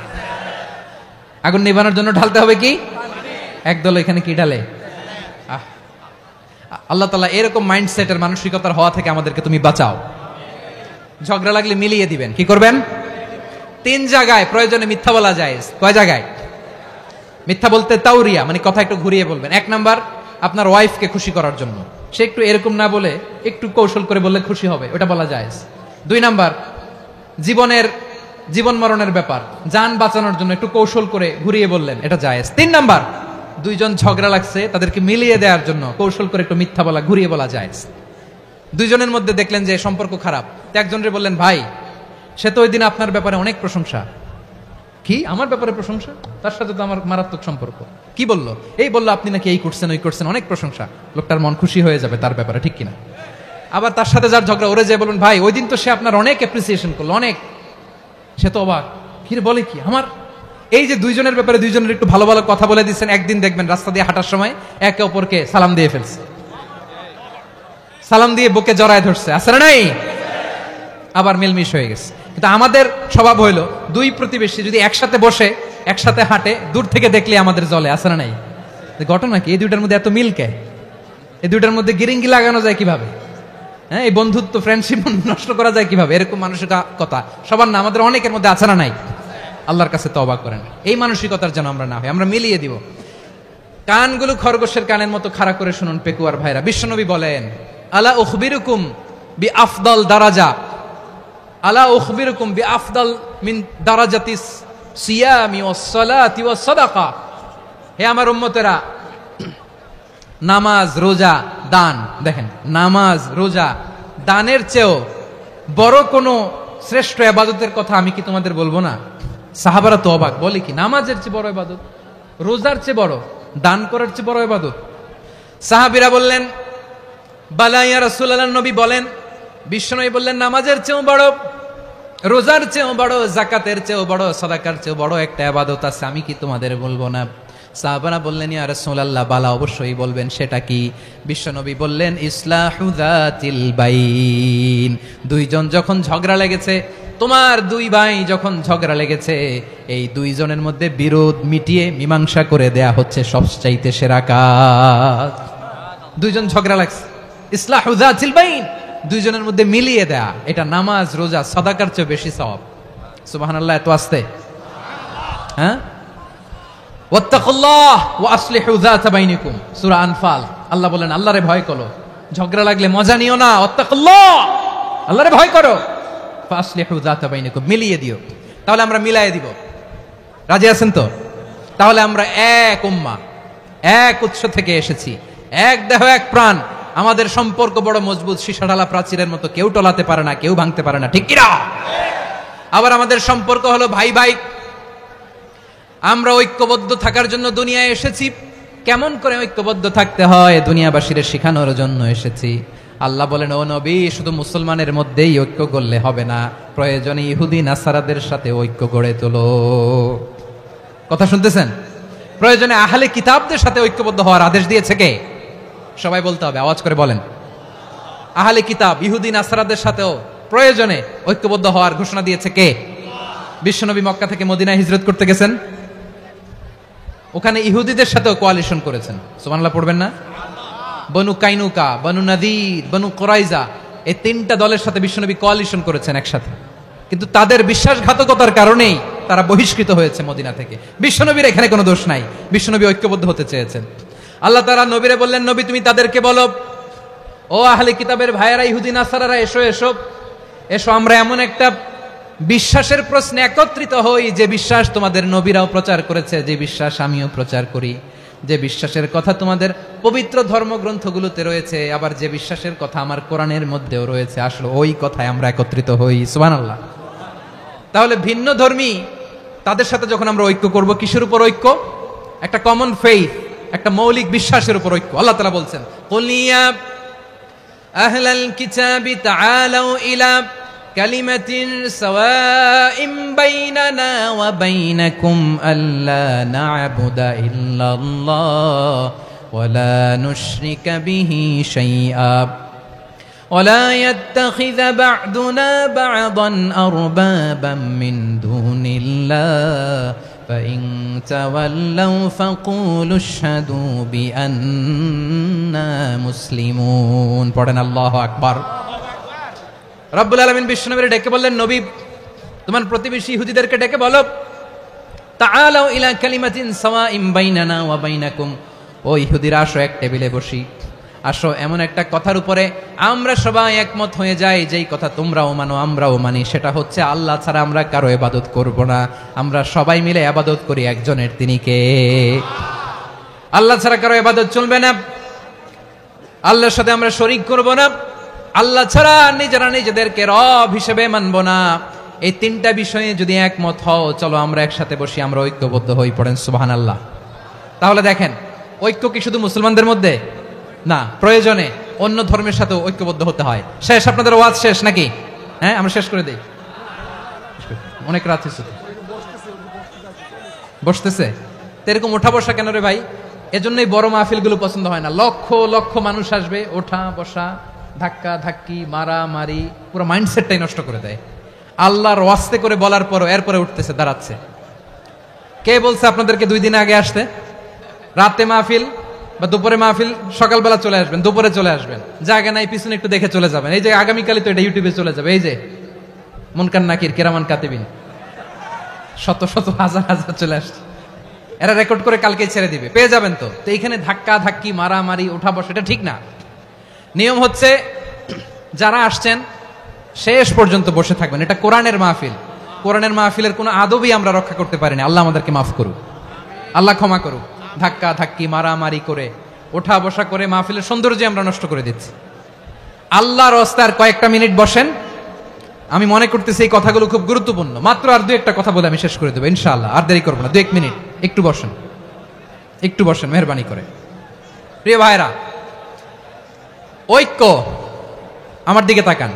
আগুন নিভানোর জন্য ঢালতে হবে কি? একদল এখানে কি ঢালে? আল্লাহ তাআলা এরকম মাইন্ডসেটের, মানসিকতার হওয়া থেকে আমাদেরকে তুমি বাঁচাও। ঝগড়া লাগলে মিলিয়ে দিবেন। কি করবেন? তিন জায়গায় প্রয়োজনে মিথ্যা বলা যায়। কয় জায়গায় মিথ্যা বলতে? তাওরিয়া, মানে কথা একটু ঘুরিয়ে বলবেন। এক নাম্বার, আপনার ওয়াইফকে খুশি করার জন্য, সে একটু এরকম না বলে একটু কৌশল করে বললে খুশি হবে, ওটা বলা যায়। দুই নাম্বার, জীবনের জীবন মরণের ব্যাপার, যান বাঁচানোর জন্য একটু কৌশল করে ঘুরিয়ে বললেন, এটা জায়েজ। 3 নাম্বার, দুইজন ঝগড়া লাগছে, তাদেরকে মিলিয়ে দেওয়ার জন্য কৌশল করে একটু মিথ্যা বলা, ঘুরিয়ে বলা জায়েজ। দুইজনের মধ্যে দেখলেন যে সম্পর্ক খারাপ, তো একজনের বললেন, ভাই সে তো ওই দিন আপনার ব্যাপারে অনেক প্রশংসা। কি আমার ব্যাপারে প্রশংসা? তার সাথে তো আমার মারাত্মক সম্পর্ক। কি বললো? এই বললো আপনি নাকি এই করছেন ওই করছেন, অনেক প্রশংসা। লোকটার মন খুশি হয়ে যাবে তার ব্যাপারে, ঠিক কিনা? আবার তার সাথে যার ঝগড়া, ওরে যে বলুন, ভাই ওই দিন তো সে আপনার অনেক অ্যাপ্রিসিয়েশন করলো, অনেক। সে তো অবাক, কি রে বলে কি আমার? এই যে দুইজনের ব্যাপারে দুইজনের একটু ভালো ভালো কথা বলে দিচ্ছেন, একদিন দেখবেন রাস্তা দিয়ে হাঁটার সময় একে অপরকে সালাম দিয়ে ফেলছে, সালাম দিয়ে বুকে জড়ায় ধরছে, আছে না নাই? আবার মিলমিশ হয়ে গেছে। কিন্তু আমাদের স্বভাব হইলো, দুই প্রতিবেশী যদি একসাথে বসে একসাথে হাঁটে, দূর থেকে দেখলে আমাদের জলে, আছে না নাই? ঘটনা কি? এই দুইটার মধ্যে এত মিল কে? এই দুইটার মধ্যে গিরিঙ্গি লাগানো যায় কিভাবে? হ্যাঁ, এই বন্ধুত্ব ফ্রেন্ডশিপ নষ্ট করা যায় কিভাবে? এরকম মানসিকতা সবার না, আমাদের অনেকের মধ্যে আছে না নাই? আল্লাহর কাছে তওবা করেন, এই মানসিকতার যেন আমরা না হয়, আমরা মিলিয়ে দিব। কানগুলো খরগোশের কানের মতো খাড়া করে শুনুন পেকুয়ার ভাইরা। বিশ্বনবী বলেন, আলা উখবিরুকুম বি আফদাল দারাজা, আলা উখবিরুকুম বি আফদাল মিন দারাজাতিস সিয়ামি ওয়াস সালাতি ওয়াস সাদাকা। হে আমার উম্মতেরা, নামাজ, রোজা, দান, দেখেন নামাজ, রোজা, দানের চেয়েও বড় কোন শ্রেষ্ঠ ইবাদতের কথা আমি কি তোমাদের বলবো না? সাহাবারা তো অবাক, বলে কি নামাজের চেয়ে বড় ইবাদত, রোজার চেয়ে বড়, দান করার চেয়ে বড় ইবাদত? সাহাবীরা বললেন, বালা ইয়া রাসূলুল্লাহ, নবী বলেন, বিশ্বনবী বললেন, নামাজের চেয়েও বড়, রোজার চেয়েও বড়, যাকাতের চেয়েও বড়, সাদাকার চেয়েও বড় একটা ইবাদত আছে, আমি কি তোমাদের বলবো না? সাহাবারা বললেন, ইয়া রাসূলুল্লাহ, বালা, অবশ্যই বলবেন, সেটা কি? বিশ্বনবী বললেন, ইসলাহু যাতিল বাইন। দুইজন যখন ঝগড়া লেগেছে, তোমার দুই ভাই যখন ঝগড়া লেগেছে, এই দুইজনের মধ্যে বিরোধ মিটিয়ে মীমাংসা করে দেয়া হচ্ছে সবচাইতে সেরা কাজ। দুইজন ঝগড়া লাগছে, ইসলাহু যাতিল বাইন, দুইজনের মধ্যে মিলিয়ে দেয়া, এটা নামাজ, রোজা, সাদাকার চেয়ে বেশি সওয়াব। সুবহানাল্লাহ, এত আসতে, হ্যাঁ? ওয়াত্তাকুল্লাহ ওয়া আসলিহু যাতা বাইনিকুম, সূরা আনফাল। আল্লাহ বলেন, আল্লাহরে ভয় করো, ঝগড়া লাগলে মজা নিও না, ওয়াত্তাকুল্লাহ, আল্লাহরে ভয় করো, ফাসলিহু যাতা বাইনিকুম, মিলিয়ে দিও। তাহলে আমরা মিলায়ে দিব, রাজি আছেন তো? তাহলে আমরা এক উম্মাহ, এক উৎস থেকে এসেছি, এক দেহ এক প্রাণ, আমাদের সম্পর্ক বড় মজবুত, সীসাঢালা প্রাচীরের মতো, কেউ টলাতে পারে না, কেউ ভাঙতে পারে না, ঠিক কিনা? আবার আমাদের সম্পর্ক হলো ভাই ভাই, আমরা ঐক্যবদ্ধ থাকার জন্য দুনিয়ায় এসেছি। কেমন করে ঐক্যবদ্ধ থাকতে হয় দুনিয়াবাসীর শেখানোর জন্য এসেছি। আল্লাহ বলেন, ও নবী, শুধু মুসলমানের মধ্যেই ঐক্য করলে হবে না, প্রয়োজনে ইহুদি নাসারাদের সাথে ঐক্য গড়ে তোলো। কথা শুনতেছেন? প্রয়োজনে আহলে কিতাবদের সাথে ঐক্যবদ্ধ হওয়ার আদেশ দিয়েছে কে? সবাই বলতে হবে, আওয়াজ করে বলেন। আহলে কিতাব, ইহুদি নাসারাদের সাথেও প্রয়োজনে ঐক্যবদ্ধ হওয়ার ঘোষণা দিয়েছে কে? বিশ্বনবী মক্কা থেকে মদিনায় হিজরত করতে গেছেন, ওখানে ইহুদিদের সাথেও কোয়ালিশন করেছেন। সুবহানাল্লাহ পড়বেন না? বনু কাইনুকা, বনু নাদির, বনু কুরাইজা, এই 3টা দলের সাথে বিশ্বনবী কোয়ালিশন করেছেন একসাথে। কিন্তু তাদের বিশ্বাসঘাতকতার কারণেই তারা বহিষ্কৃত হয়েছে মদিনা থেকে। বিশ্বনবীর এখানে কোনো দোষ নাই, বিশ্বনবী ঐক্যবদ্ধ হতে চেয়েছেন। আল্লাহ তাআলা নবীরে বললেন, নবী তুমি তাদেরকে বলো, ও আহলে কিতাবের ভাইয়েরা, ইহুদি নাসারারা, এসো এসো এসো, আমরা এমন একটা বিশ্বাসের প্রশ্নে একত্রিত হই, যে বিশ্বাস তোমাদের নবীরাও প্রচার করেছে, যে বিশ্বাস আমিও প্রচার করি, যে বিশ্বাসের কথা তোমাদের পবিত্র ধর্মগ্রন্থগুলোতে রয়েছে, আবার যে বিশ্বাসের কথা আমার কোরআনের মধ্যেও রয়েছে, আসলে ওই কথায় আমরা একত্রিত হই। সুবহানাল্লাহ। তাহলে ভিন্ন ধর্মী তাদের সাথে যখন আমরা ঐক্য করব, কিসের উপর ঐক্য? একটা কমন ফেইথ, একটা মৌলিক বিশ্বাসের উপর ঐক্য। আল্লাহ তাআলা বলছেন, কুল ইয়া আহলাল কিতাবি তাআলাউ ইলা কালিমাতিন সাওয়াইন বাইনানা ওয়া বাইনাকুম আল্লা না'বুদা ইল্লাল্লাহ ওয়া লা নুশরিকা বিহি শাইআ ওয়া লা ইয়াত্তাখিযা বা'দুনা বা'দান আরবাবাম মিন দুনিল্লাহ ফাইন তাওয়াল্লাউ ফাকুলু আশহাদু বিআন্না মুসলিমুন। পড়েন আল্লাহু আকবার। রব্বুল আলামিন বিশ্বনবীকে ডেকে বললেন, নবী তোমার প্রতিবেশী ইহুদিদেরকে ডেকে বলো, তাআলাউ ইলা কালিমাতিন সাওয়াইন বাইনানা ওয়া বাইনাকুম, ও ইহুদিরা আসো এক টেবিলে বসি, আসো এমন একটা কথার উপরে আমরা সবাই একমত হয়ে যাই, যেই কথা তোমরাও মানো আমরাও মানি, সেটা হচ্ছে আল্লাহ ছাড়া আমরা কারো ইবাদত করব না। আমরা সবাই মিলে ইবাদত করি একজনের, তিনি কে? আল্লাহ ছাড়া কারো ইবাদত চলবে না, আল্লাহর সাথে আমরা শরীক করব না, আল্লাহ ছাড়া নিজেরা নিজেদেরকে রব হিসেবে মানব না। এই তিনটা বিষয়ে যদি একমত হও, চলো আমরা একসাথে বসি, আমরা ঐক্যবদ্ধ হই। পড়েন সুবহানাল্লাহ। তাহলে দেখেন, ঐক্য কি শুধু মুসলমানদের মধ্যে না, প্রয়োজনে অন্য ধর্মের সাথে ঐক্যবদ্ধ হতে হয়। শেষ, আপনাদের ওয়াজ শেষ নাকি? হ্যাঁ, আমরা শেষ করে দেই, অনেক রাত হয়েছে। বসতেছে তো এরকম ওঠা বসা কেন রে ভাই? এজন্যই বড় মাহফিল গুলো পছন্দ হয় না। লক্ষ লক্ষ মানুষ আসবে, ওঠা বসা, ধাক্কা ধাক্কি, মারা মারি, পুরো মাইন্ডসেটটাই নষ্ট করে দেয়। আল্লাহর ওয়াস্তে করে বলার পরও এরপরে উঠতেছে, দাঁড়াচ্ছে। কে বলছে আপনাদেরকে 2 দিন আগে আসতে? রাতে মাহফিল বা দুপুরে মাহফিল, সকালবেলা চলে আসবেন, দুপুরে চলে আসবেন, জায়গা নাই পিছনে একটু দেখে চলে যাবেন। এই যে আগামীকালই তো এটা ইউটিউবে চলে যাবে, এই যে মুনকার নাকির কিরামান কাতিবিন, শত শত হাজার হাজার চলে আসছে, এরা রেকর্ড করে কালকে ছেড়ে দিবে, পেয়ে যাবেন। তো এইখানে ধাক্কা ধাক্কি, মারামারি, ওঠা বসা, এটা ঠিক না। নিয়ম হচ্ছে যারা আসছেন শেষ পর্যন্ত বসে থাকবেন। এটা কোরআনের মাহফিল, কোরআনের মাহফিলের কোনো আদবই আমরা রক্ষা করতে পারিনি। আল্লাহ আমাদেরকে মাফ করুক, আল্লাহ ক্ষমা করুক। ধাক্কা ধাক্কি, মারামারি করে, ওঠা বসা করে মাহফিলের সৌন্দর্য আমরা নষ্ট করে দিচ্ছি। আল্লাহর রাস্তায় কয়েকটা মিনিট বসেন। আমি মনে করতেছি এই কথাগুলো খুব গুরুত্বপূর্ণ। মাত্র আর 2-1টা কথা বলে আমি শেষ করে দেবো ইনশাআল্লাহ, আর দেরি করবো না। 2-1 মিনিট একটু বসেন, একটু বসেন মেহরবানি করে। প্রিয় ভাইরা, ঐক্য, আমার দিকে তাকান।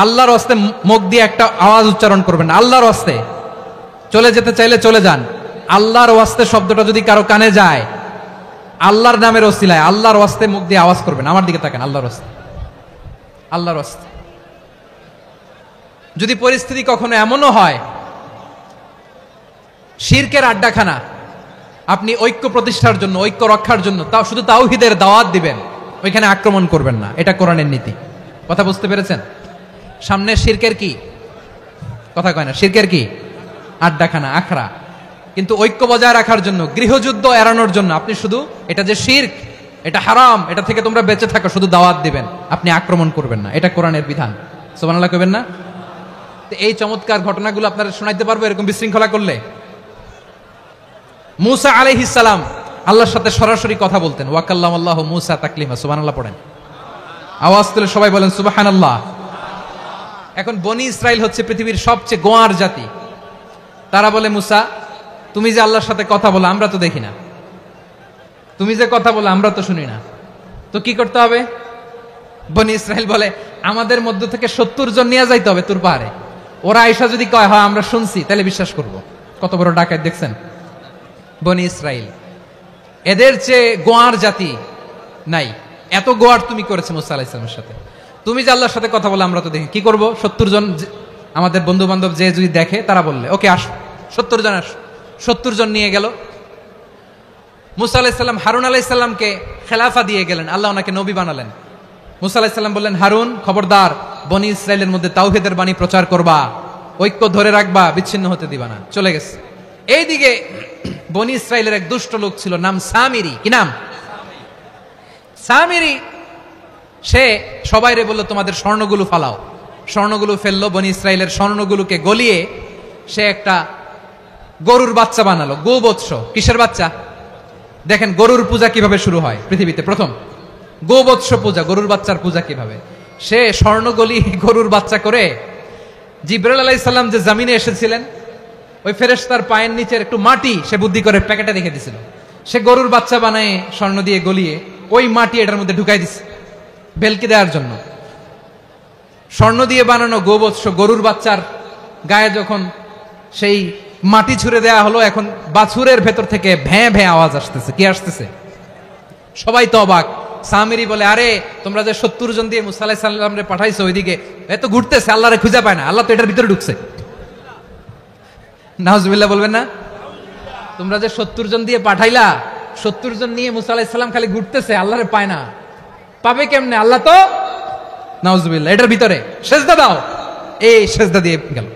আল্লাহর রাস্তে মুখ দিয়ে একটা আওয়াজ উচ্চারণ করবেন, আল্লাহর রাস্তে। চলে যেতে চাইলে চলে যান। আল্লাহর ওয়াস্তে শব্দটা যদি কারো কানে যায়, আল্লাহর নামের ওসিলায় আল্লাহর ওয়াস্তে মুখ দিয়ে আওয়াজ করবেন। আমার দিকে তাকান, আল্লাহর ওয়াস্তে, আল্লাহর ওয়াস্তে। যদি পরিস্থিতি কখনো এমনও হয় শিরকের আড্ডাখানা, আপনি ঐক্য প্রতিষ্ঠার জন্য, ঐক্য রক্ষার জন্য তাও শুধু তাওহীদের দাওয়াত দিবেন, ওইখানে আক্রমণ করবেন না। এটা কোরআনের নীতি। কথা বুঝতে পেরেছেন? সামনে শিরকের কি কথা কয় না, শিরকের কি আড্ডাখানা, আখড়া। কিন্তু ঐক্য বজায় রাখার জন্য, গৃহযুদ্ধ এড়ানোর জন্য আপনি শুধু এটা যে শিরক, এটা হারাম, এটা থেকে তোমরা বেঁচে থাকো, শুধু দাওয়াত দিবেন, আপনি আক্রমণ করবেন না। এটা কোরআনের বিধান। সুবহানাল্লাহ কইবেন না? এই চমৎকার ঘটনাগুলো আপনারা শোনাইতে পারবো এরকম বিশৃঙ্খলা করলে। মুসা আলাইহিস সালাম আল্লাহর সাথে সরাসরি কথা বলতেন। ওয়াকাল্লামাল্লাহু মুসা তাকলিমা। সুবহানাল্লাহ পড়েন, আওয়াজ তুলে সবাই বলেন সুবহানাল্লাহ। এখন বনি ইসরাইল হচ্ছে পৃথিবীর সবচেয়ে গোয়ার জাতি। তারা বলে, মুসা তুমি যে আল্লাহর সাথে কথা বলো আমরা তো দেখি না, তুমি যে কথা বলো আমরা তো শুনি না, তো কি করতে হবে? বনি ইসরাইল বলে, আমাদের মধ্য থেকে 70 জন নিয়ে যাইতে হবে তুর পাহাড়ে। ওরা আয়েশা যদি কয় হ্যাঁ আমরা শুনছি, তাহলে বিশ্বাস করব। কত বড় ডাকাত দেখছেন বনি ইসরাইল। এদের চেয়ে গোয়ার জাতি নাই। এত গোয়ার তুমি করেছো মুসা আলাইহিস সালামের সাথে। তুমি যে আল্লাহর সাথে কথা বলে আমরা তো দেখি, কি করব? 70 জন আমাদের বন্ধু বান্ধব যে যদি দেখে, তারা বললে ওকে আসো, 70 জন আসো। 70 জন নিয়ে গেল। মুসা আলাইহিস সালাম হারুন আলাইহিস সালামকে খেলাফা দিয়ে গেলেন, আল্লাহ ওনাকে নবী বানালেন। মুসা আলাইহিস সালাম বললেন, হারুন খবরদার, বনি ইসরাইলের মধ্যে তাওহীদের বাণী প্রচার করবা, ঐক্য ধরে রাখবা, বিচ্ছিন্ন হতে দিবা না। চলে গেছে। এইদিকে বনি ইসরাইলের এক দুষ্ট লোক ছিল, নাম সামিরি। কি নাম? সামিরি। সে সবাইরে বলল, তোমাদের স্বর্ণগুলো ফালাও। স্বর্ণগুলো ফেললো, বনি ইসরাইলের স্বর্ণগুলোকে গলিয়ে সে একটা গরুর বাচ্চা বানালো। গোবৎস। কিসের বাচ্চা? দেখেন গরুর পূজা কিভাবে শুরু হয় পৃথিবীতে প্রথম, গোবৎস পূজা, গরুর বাচ্চার পূজা কিভাবে। সে স্বর্ণগলি গরুর বাচ্চা করে, জিবরাইল আলাইহিস সালাম যে জমিনে এসেছিলেন, ওই ফেরেশতার পায়ের নিচের একটু মাটি সে বুদ্ধি করে প্যাকেটে রেখে দিছিল। সে গরুর বাচ্চা বানায় স্বর্ণ দিয়ে গলিয়ে ওই মাটি এটার মধ্যে ঢুকাই দিছে ভেলকি দেওয়ার জন্য। স্বর্ণ দিয়ে বানানো গোবৎস গরুর বাচ্চার গায়ে যখন সেই মাটি ছুঁড়ে দেয়া হলো, এখন বাছুরের ভেতর থেকে ভ্যাঁ ভ্যাঁ আওয়াজ আসতেছে। কি আসতেছে? সবাই তো অবাক। সামিরি বলে, আরে তোমরা যে 70 জন দিয়ে মুসা আলাইহিস সালামরে পাঠাইছো ওইদিকে, এত ঘুরতেছে, আল্লাহরে খুঁজে পায় না, আল্লাহ তো এটার ভিতরে ঢুকছে। নাউজুবিল্লাহ বলবেন না? তোমরা যে 70 জন দিয়ে পাঠাইলা, 70 জন নিয়ে মুসা আলাইহিস সালাম খালি ঘুরতেছে, আল্লাহরে পায় না। পাবে কেমনে? আল্লাহ তো, নাউজুবিল্লাহ, এটার ভিতরে সেজদা দাও। এই সেজদা দিয়ে গেল।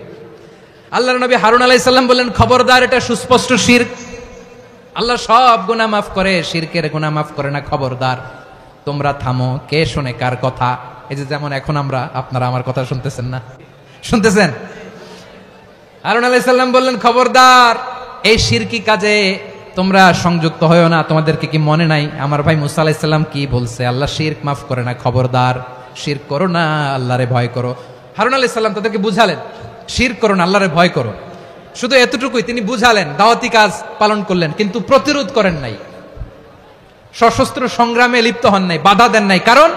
আল্লাহর নবী হারুন আলাইহিস সালাম বললেন, খবরদার, এটা সুস্পষ্ট শিরক। আল্লাহ সব গুনাহ মাফ করে, শিরকের গুনাহ মাফ করে না, খবরদার। তোমরা থামো, কে শোনে কার কথা? এই যে যেমন এখন আপনারা আমার কথা শুনতেছেন না? শুনতেছেন? হারুন আলাইহিস সালাম বললেন, খবরদার, এই শিরকি কাজে তোমরা সংযুক্ত হয়ো না। তোমাদেরকে কি মনে নাই আমার ভাই মুসা আলাইহিস সালাম কি বলছে? আল্লাহ শিরক মাফ করে না, খবরদার শিরক করো না, আল্লাহরে ভয় করো। হারুন আলাইহিস সালাম তাদেরকে বুঝালেন, শিরক করো না, আল্লাহরে ভয় করো। শুধু এতটুকুই তিনি বুঝালেন, দাওয়াতি কাজ পালন করলেন, কিন্তু প্রতিরোধ করেন নাই, সশস্ত্র সংগ্রামে লিপ্ত হন নাই, বাধা দেন নাই, কারণ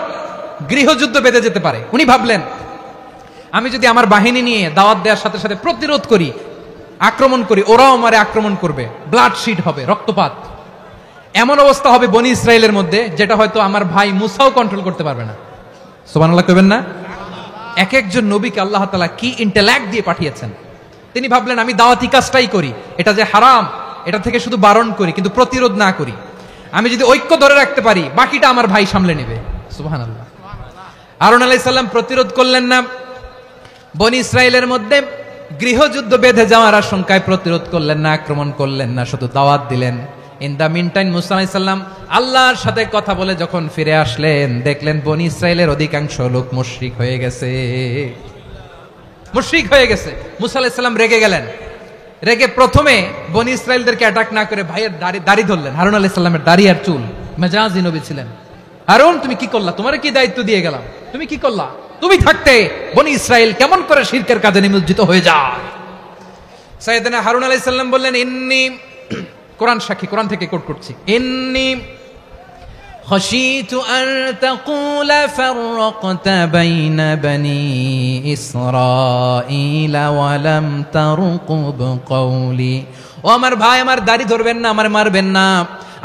গৃহযুদ্ধ বেঁধে যেতে পারে। উনি ভাবলেন, আমি যদি আমার বাহিনী নিয়ে দাওয়াত দেওয়ার সাথে সাথে প্রতিরোধ করি, আক্রমণ করি, ওরাও আমারে আক্রমণ করবে, ব্লাড শিট হবে, রক্তপাত, এমন অবস্থা হবে বনি ইসরায়েলের মধ্যে যেটা হয়তো আমার ভাই মুসাও কন্ট্রোল করতে পারবে না। সুবহানাল্লাহ কইবেন না? এক একজন নবীকে আল্লাহ তাআলা কি ইন্টেলেক্ট দিয়ে পাঠিয়েছেন। তিনি ভাবলেন, আমি দাওয়াতি কাজটাই করি, এটা যে হারাম এটা থেকে শুধু বারণ করি, কিন্তু প্রতিরোধ না করি। আমি যদি ঐক্য ধরে রাখতে পারি, বাকিটা আমার ভাই সামলে নেবে। সুবহানাল্লাহ। হারুন আলাইহিস সালাম প্রতিরোধ করলেন না, বনি ইসরায়েলের মধ্যে গৃহযুদ্ধ বেঁধে যাওয়ার আশঙ্কায় প্রতিরোধ করলেন না, আক্রমণ করলেন না, শুধু দাওয়াত দিলেন। ইন দা মিন টাইম মুসা আলাইহিস সালাম আল্লাহর সাথে কথা বলে যখন ফিরে আসলেন, দেখলেন বনি ইসরায়েলের অধিকাংশ লোক মুশরিক হয়ে গেছে, মুশরিক হয়ে গেছে। মুসা আলাইহিস সালাম রেগে গেলেন, রেগে প্রথমে বনি ইসরায়েলদেরকে অ্যাটাক না করে ভাইয়ের দাড়ি ধরলেন। হারুন আলাইহিস সালামের দাড়ি আর চুল, মেজাজি নবী ছিলেন। হারুন, তুমি কি করলা? তোমারে কি দায়িত্ব দিয়ে গেলাম, তুমি কি করলা? তুমি থাকতে বনি ইসরায়েল কেমন করে শিরকের কাজে নিমজ্জিত হয়ে যায়? সাইয়েদনা হারুন আলাইহিস সালাম বললেন, ইন্নী, কোরআন সাক্ষী, কোরআন থেকে কোট করছি, ইন্নী খাশিতু আন তাকুলা ফাররাকতা বাইনা বনি ইসরাঈল ওয়া লাম তারকুব কওলি। ও আমার ভাই, আমার দাড়ি ধরবেন না, আমার মারবেন না।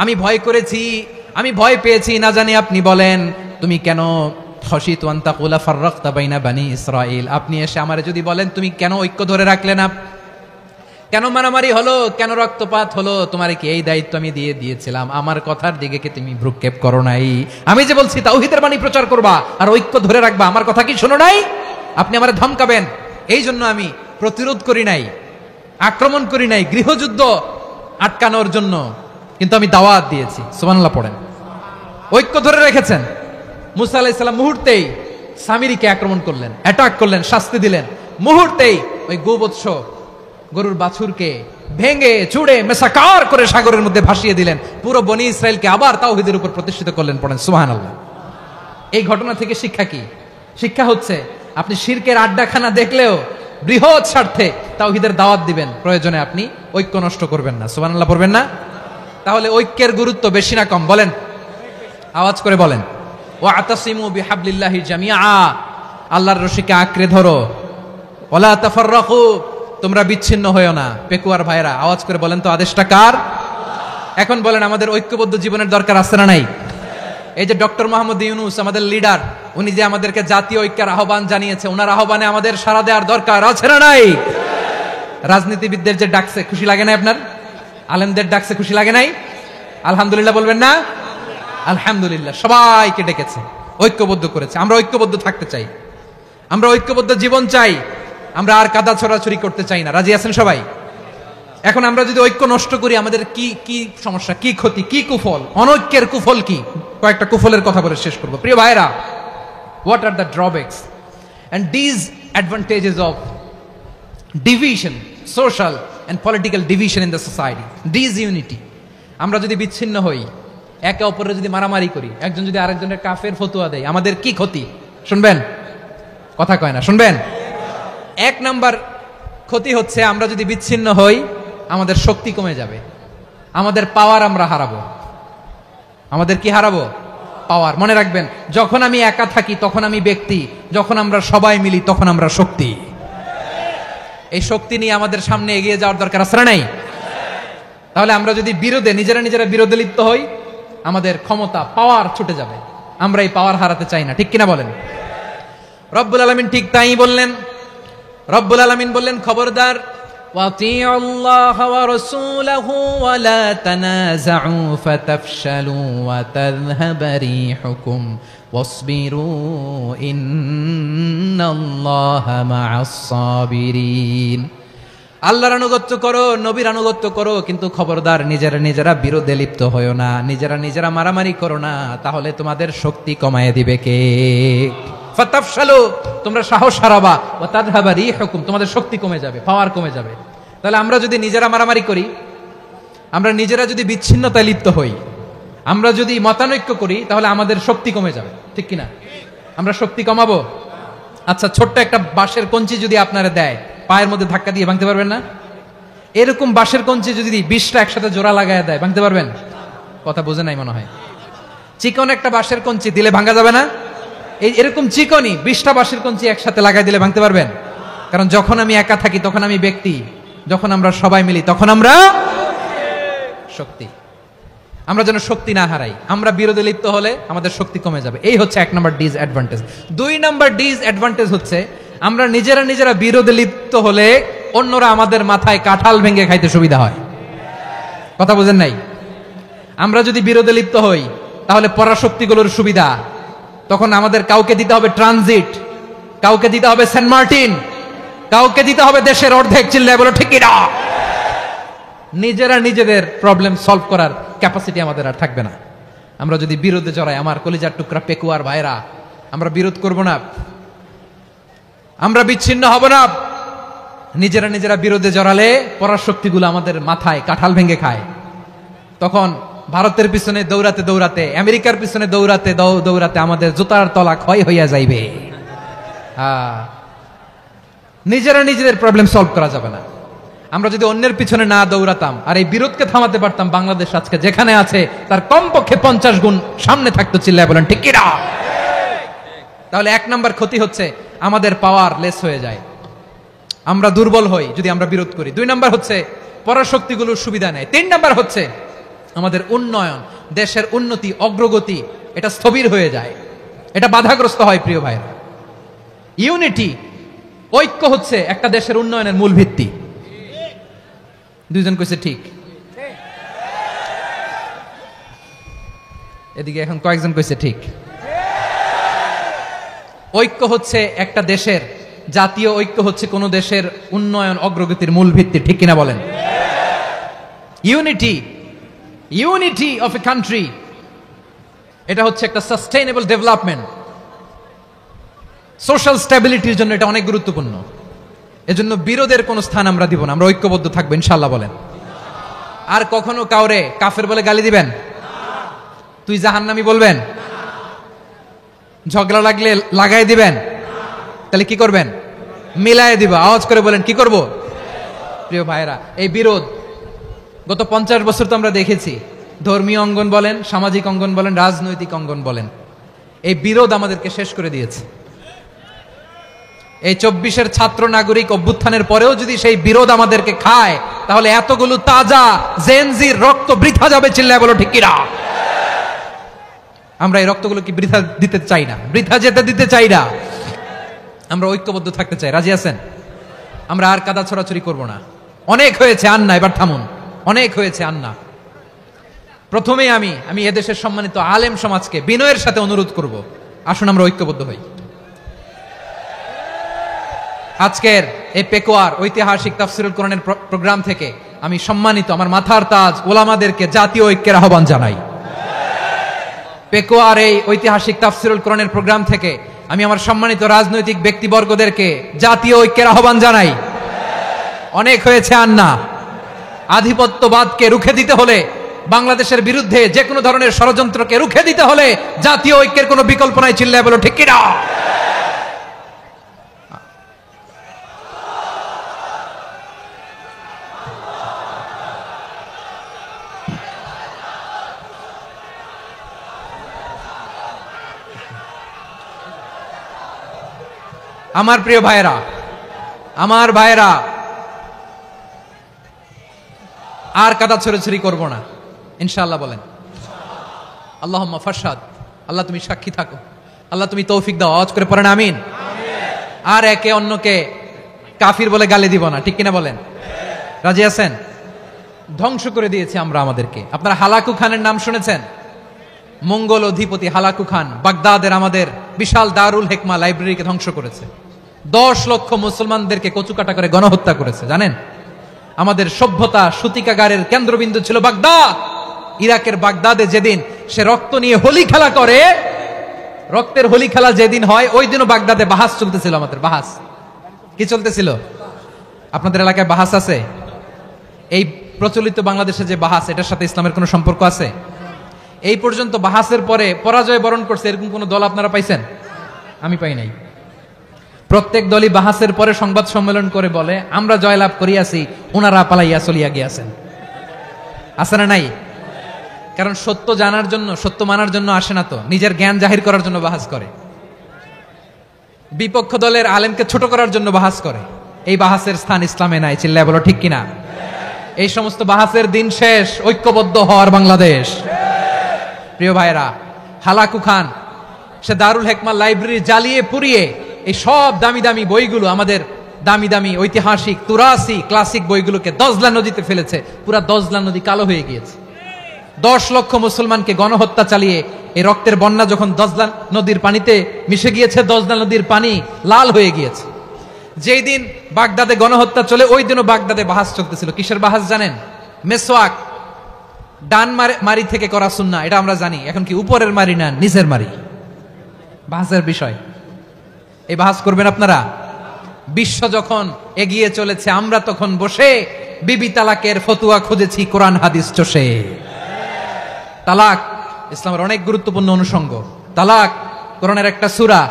আমি ভয় করেছি, আমি ভয় পেয়েছি, না জানি আপনি বলেন তুমি কেন খাশিতু আন তাকুলা ফাররাকতা বাইনা বনি ইসরাঈল, আপনি এসে আমারে যদি বলেন তুমি কেন ঐক্য ধরে রাখলে না, কেন মারামারি হলো, কেন রক্তপাত হলো, তোমার কি এই দায়িত্ব আমি দিয়ে দিয়েছিলাম? আমার কথার দিকে কি তুমি ভ্রুক্ষেপ করো নাই? আমি যে বলছি তাওহীদের বাণী প্রচার করবা আর ঐক্য ধরে রাখবা, আমার কথা কি শোনো নাই? আপনি আমারে ধমকাবেন, এই জন্য আমি প্রতিরোধ করি নাই, আক্রমণ করি নাই, গৃহযুদ্ধ আটকানোর জন্য কিন্তু আমি দাওয়াত দিয়েছি। সুবহানাল্লাহ পড়েন। ঐক্য ধরে রেখেছেন। মুসা আলাইহিস সালাম মুহূর্তেই সামিরীকে আক্রমণ করলেন, অ্যাটাক করলেন, শাস্তি দিলেন। মুহূর্তেই ওই গোবৎস গরুর বাছুরকে ভেঙে চুড়ে মেসাকার করে সাগরের মধ্যে ভাসিয়ে দিলেন। পুরো বনি ইসরায়েলকে আবার তাওহীদের উপর প্রতিষ্ঠিত করলেন। পড়েন সুবহানাল্লাহ। এই ঘটনা থেকে শিক্ষা কি? শিক্ষা হচ্ছে, আপনি শিরকের আড্ডাখানা দেখলেও বৃহৎ স্বার্থে তাওহীদের দাওয়াত দিবেন, প্রয়োজনে আপনি ঐক্য নষ্ট করবেন না। সুবহানাল্লাহ পড়বেন না? তাহলে ঐক্যের গুরুত্ব বেশি না কম? বলেন, আওয়াজ করে বলেন। ওয়াতাসিমু বিহাবলিল্লাহি জামিআ, আল্লাহর রশিকে আঁকড়ে ধরো। ওয়ালা তাফাররাকু, তোমরা বিচ্ছিন্ন হয়েও না। পেকুয়ার ভাইরা আওয়াজ করে বলেন তো, আদেশটা কার? এখন বলেন, আমাদের ঐক্যবদ্ধ জীবনের দরকার আছে না নাই? এই যে ডক্টর মোহাম্মদ ইউনূস আমাদের লিডার, উনি যে আমাদেরকে জাতীয় ঐক্যের আহ্বান জানিয়েছে, ওনার আহ্বানে আমাদের সাড়া দেওয়ার দরকার আছে না নাই? রাজনীতিবিদদের যে ডাকছে, খুশি লাগে না আপনার? আলেমদের ডাকছে, খুশি লাগে নাই? আলহামদুলিল্লাহ বলবেন না? আলহামদুলিল্লাহ, সবাইকে ডেকেছে, ঐক্যবদ্ধ করেছে। আমরা ঐক্যবদ্ধ থাকতে চাই, আমরা ঐক্যবদ্ধ জীবন চাই, আমরা আর কাদা ছড়াছড়ি করতে চাই না। রাজি আছেন সবাই? এখন আমরা যদি ঐক্য নষ্ট করি, আমাদের কি কি সমস্যা, কি ক্ষতি, কি কুফল? অনৈক্যের কুফল কি? কয়েকটা কুফলের কথা বলে শেষ করব। প্রিয় ভাইরা, what are the drawbacks and disadvantages of division, social and political division in the society, disunity. আমরা যদি বিচ্ছিন্ন হই, একে অপরের যদি মারামারি করি, একজন যদি আরেকজনের কাফের ফতোয়া দেয়, আমাদের কি ক্ষতি? শুনবেন? কথা কয় না, শুনবেন? এক নাম্বার ক্ষতি হচ্ছে, আমরা যদি বিচ্ছিন্ন হই, আমাদের শক্তি কমে যাবে, আমাদের পাওয়ার আমরা হারাবো। আমাদের কি হারাবো? পাওয়ার। মনে রাখবেন, যখন আমি একা থাকি তখন আমি ব্যক্তি, যখন আমরা সবাই মিলি তখন আমরা শক্তি। এই শক্তি নিয়ে আমাদের সামনে এগিয়ে যাওয়ার দরকার আছে না নাই? তাহলে আমরা যদি নিজেরা বিরোধে লিপ্ত হই, আমাদের ক্ষমতা, পাওয়ার ছুটে যাবে। আমরা এই পাওয়ার হারাতে চাই না, ঠিক কিনা বলেন? রব্বুল আলামিন ঠিক তাই বললেন। রব্বুল আলামিন বললেন, খবরদার, ওয়াতিউল্লাহ ওয়া রাসূলাহু ওয়া লা তানাযাউ ফাতাফশালু ওয়া তাযহাবা রিহুকুম ওয়াসবিরু ইন্নাল্লাহা মা'আস সাবিরিন। আল্লাহর আনুগত্য করো, নবীর আনুগত্য করো, কিন্তু খবরদার নিজেরা নিজেরা বিরোধে লিপ্ত হয়েও না, নিজেরা নিজেরা মারামারি করো না, তাহলে তোমাদের শক্তি কমায় দিবে কে? ফাতাফশালু, তোমরা সাহস হারাবা, ওয়া তাযহাবা রিহুকুম, তোমাদের শক্তি কমে যাবে, পাওয়ার কমে যাবে। তাহলে আমরা যদি নিজেরা মারামারি করি, আমরা নিজেরা যদি বিচ্ছিন্নতায় লিপ্ত হই, আমরা যদি মতানৈক্য করি, তাহলে আমাদের শক্তি কমে যাবে, ঠিক কিনা? আমরা শক্তি কমাবো। আচ্ছা, ছোট্ট একটা বাঁশের কঞ্চি যদি আপনারা দেয়, পায়ের মধ্যে ধাক্কা দিয়ে ভাঙতে পারবেন না? এরকম বাঁশের কঞ্চি যদি 20টা একসাথে জোড়া লাগায় দেয়, ভাঙতে পারবেন? কথা বোঝে নাই মনে হয়। চিকন একটা বাঁশের কঞ্চি দিলে ভাঙা যাবে না? এরকম চিকনই 20টা বাঁশের কঞ্চি একসাথে লাগাই দিলে ভাঙতে পারবেন? কারণ যখন আমি একা থাকি তখন আমি ব্যক্তি, যখন আমরা সবাই মিলি তখন আমরা শক্তি। আমরা যেন শক্তি না হারাই। আমরা বিরোধে লিপ্ত হলে আমাদের শক্তি কমে যাবে। এই হচ্ছে 1 নম্বর ডিসঅ্যাডভান্টেজ। 2 নম্বর ডিসঅ্যাডভান্টেজ হচ্ছে আমরা নিজেরা নিজেরা বিরোধে লিপ্ত হলে অন্যরা আমাদের মাথায় কাঁঠাল ভেঙে খাইতে সুবিধা হয়। কথা বুঝেন নাই? আমরা যদি বিরোধে লিপ্ত হই তাহলে পরাশক্তিগুলোর সুবিধা, তখন আমাদের কাউকে দিতে হবে ট্রানজিট, কাউকে দিতে হবে সেন্ট মার্টিন, কাউকে দিতে হবে দেশের অর্ধেক। চিল্লায় বলো ঠিক না? নিজেরা নিজেদের প্রবলেম সলভ করার ক্যাপাসিটি আমাদের আর থাকবে না। আমরা যদি বিরোধে জড়াই, আমার কলিজার টুকরা পেকুয়ার ভাইরা, আমরা বিরোধ করব না, আমরা বিচ্ছিন্ন হব না। নিজেরা নিজেরা বিরোধে জড়ালে পরাশক্তিগুলো আমাদের মাথায় কাঁঠাল ভেঙে খায়। তখন ভারতের পিছনে দৌড়াতে দৌড়াতে, আমেরিকার পিছনে দৌড়াতে দৌড়াতে আমাদের জুতার তলা ক্ষয় হইয়া যাইবে। নিজেরা নিজেদের প্রবলেম সলভ করা যাবে না। আমরা যদি অন্যের পিছনে না দৌড়াতাম আর এই বিরোধকে থামাতে পারতাম, বাংলাদেশ আজকে যেখানে আছে তার কমপক্ষে 50 গুণ সামনে থাকতো। চিল্লায় বলেন ঠিক কিনা? তাহলে 1 নম্বর ক্ষতি হচ্ছে আমাদের পাওয়ার লেস হয়ে যায়, আমরা দুর্বল হই যদি আমরা বিরোধ করি। 2 নম্বর হচ্ছে পরাশক্তিগুলোর সুবিধা নেয়। 3 নম্বর হচ্ছে আমাদের উন্নয়ন, দেশের উন্নতি, অগ্রগতি, এটা স্থবির হয়ে যায়, এটা বাধাগ্রস্ত হয়। প্রিয় ভাইরা, ইউনিটি, ঐক্য হচ্ছে একটা দেশের উন্নয়নের মূল ভিত্তি। 2 জন কইছে ঠিক, এদিকে এখন কয়েকজন কইছে ঠিক। ঐক্য হচ্ছে একটা দেশের, জাতীয় ঐক্য হচ্ছে কোন দেশের উন্নয়ন অগ্রগতির মূল ভিত্তি, ঠিক কিনা বলেন? ইউনিটি অফ এ কান্ট্রি, এটা হচ্ছে একটা সাস্টেইনেবল ডেভেলপমেন্ট, সোশ্যাল স্ট্যাবিলিটির জন্য এটা অনেক গুরুত্বপূর্ণ। এজন্য বিরোধের কোন স্থান আমরা দিব না, আমরা ঐক্যবদ্ধ থাকবো ইনশাআল্লাহ বলেন। আর কখনো কাউরে কাফের বলে গালি দিবেন? তুই জাহান্নামী বলবেন? ঝগড়া লাগলে লাগাই দিবেন? তাহলে কি করবেন? মিলায়ে দিব। আওয়াজ করে বলেন কি করব? প্রিয় ভাইরা, এই বিরোধ গত 50 বছর তো আমরা দেখেছি, ধর্মীয় অঙ্গন বলেন, সামাজিক অঙ্গন বলেন, রাজনৈতিক অঙ্গন বলেন, এই বিরোধ আমাদেরকে শেষ করে দিয়েছে। এই 24-এর ছাত্র নাগরিক অভ্যুত্থানের পরেও যদি সেই বিরোধ আমাদেরকে খায়, তাহলে এতগুলো তাজা জেনজির রক্ত বৃথা যাবে। চিল্লায় বলো ঠিক কিনা? আমরা এই রক্তগুলো কি বৃথা দিতে চাই না, বৃথা যেতে দিতে চাই না। আমরা ঐক্যবদ্ধ থাকতে চাই। রাজি আছেন? আমরা আর কাদা ছড়াছড়ি করব না। অনেক হয়েছে, আন্না, এবার থামুন। অনেক হয়েছে, আন্না। প্রথমেই আমি এদেশের সম্মানিত আলেম সমাজকে বিনয়ের সাথে অনুরোধ করব, আসুন আমরা ঐক্যবদ্ধ হই। আজকের এই পেকুয়ার ঐতিহাসিক তাফসিরুল কোরআনের প্রোগ্রাম থেকে আমি সম্মানিত আমার মাথার তাজ ওলামাদেরকে জাতীয় ঐক্যের আহ্বান জানাই। পেকুয়ার এই ঐতিহাসিক তাফসিরুল কোরআনের প্রোগ্রাম থেকে আমি আমার সম্মানিত রাজনৈতিক ব্যক্তিবর্গদেরকে জাতীয় ঐক্যের আহ্বান জানাই। অনেক হয়েছে, আন্না। আধিপত্যবাদকে রুখে দিতে হলে, বাংলাদেশের বিরুদ্ধে যে কোনো ধরনের ষড়যন্ত্রকে রুখে দিতে হলে জাতীয় ঐক্যের কোনো বিকল্প নাই। চিল্লায় বলো ঠিক কিনা? আমার প্রিয় ভাইরা, আমার ভাইরা, আর কাদা ছড়াছড়ি করবো না ইনশাআল্লাহ বলেন। আল্লাহুম্মা ফাশহাদ, আল্লাহ তুমি সাক্ষী থাকো, আল্লাহ তুমি তৌফিক দাও। আওয়াজ করে পড়েন আমিন। আর একে অন্যকে কাফির বলে গালি দিব না, ঠিক কিনা বলেন? রাজি আছেন? ধ্বংস করে দিয়েছি আমরা আমাদেরকে। আপনারা হালাকু খানের নাম শুনেছেন? মঙ্গল অধিপতি হালাকু খান বাগদাদের আমাদের বিশাল দারুল হেকমা লাইব্রেরিকে ধ্বংস করেছে। 10 লক্ষ মুসলমানদেরকে কচুকাটা করে গণহত্যা করেছে, জানেন? আমাদের সভ্যতা সূতিকাগারের কেন্দ্রবিন্দু ছিল বাগদাদ। ইরাকের বাগদাদে যেদিন সে রক্ত নিয়ে হোলি খেলা করে, রক্তের হোলি খেলা যেদিন হয়, ওই দিনও বাগদাদে বাহাস চলতেছিল। আমাদের বাহাস কি চলতেছিল? আপনাদের এলাকায় বাহাস আছে? এই প্রচলিত বাংলাদেশে যে বাহাস, এটার সাথে ইসলামের কোনো সম্পর্ক আছে? এই পর্যন্ত বাহাসের পরে পরাজয় বরণ করছে এরকম কোন দল আপনারা পাইছেন? আমি পাই নাই। প্রত্যেক দলই বাহাসের পরে সংবাদ সম্মেলন করে বলে, আমরা জয়লাভ করিয়াছি, ওনারা পালাইয়া চলিয়া গিয়াছেন। আছে না নাই? কারণ সত্য জানার জন্য, সত্য মানার জন্য আসে না তো, নিজের জ্ঞান জাহির করার জন্য বাহাস করে। বিপক্ষ দলের আলেমকে ছোট করার জন্য বাহাস করে। এই বাহাসের স্থান ইসলামে নাই। চিল্লায় বলো ঠিক কিনা? এই সমস্ত বাহাসের দিন শেষ। ঐক্যবদ্ধ হওয়ার বাংলাদেশ। প্রিয় ভাইরা, হালাকু খান সে দারুল হেকমা লাইব্রেরি জ্বালিয়ে পুড়িয়ে এই সব দামি দামি বইগুলো, আমাদের দামি দামি ঐতিহাসিক তুরাসি ক্লাসিক বইগুলোকে দজলা নদীতে ফেলেছে। পুরা দজলা নদী কালো হয়ে গিয়েছে। 10 লক্ষ মুসলমানকে গণহত্যা চালিয়ে এই রক্তের বন্যা যখন দজলা নদীর পানিতে মিশে গিয়েছে, দজলা নদীর পানি লাল হয়ে গিয়েছে। যেই দিন বাগদাদে গণহত্যা চলে, ওই দিনও বাগদাদে বাহাস চলতেছিল। কিসের বাহাস জানেন? মেসওয়াক, ডান মারি থেকে করা সুন্নাহ, এটা আমরা জানি। এখন কি উপরের মারি না নিচের মারি? বাহাসের বিষয়। এই বাহাস করবেন আপনারা? বিশ্ব যখন এগিয়ে চলেছে, আমরা তখন বসে বিবি তালাকের ফতুয়া খুঁজেছি কোরআন হাদিস চষে। তালাক ইসলামের অনেক গুরুত্বপূর্ণ অনুষঙ্গ। তালাক কোরআনের একটা সূরা।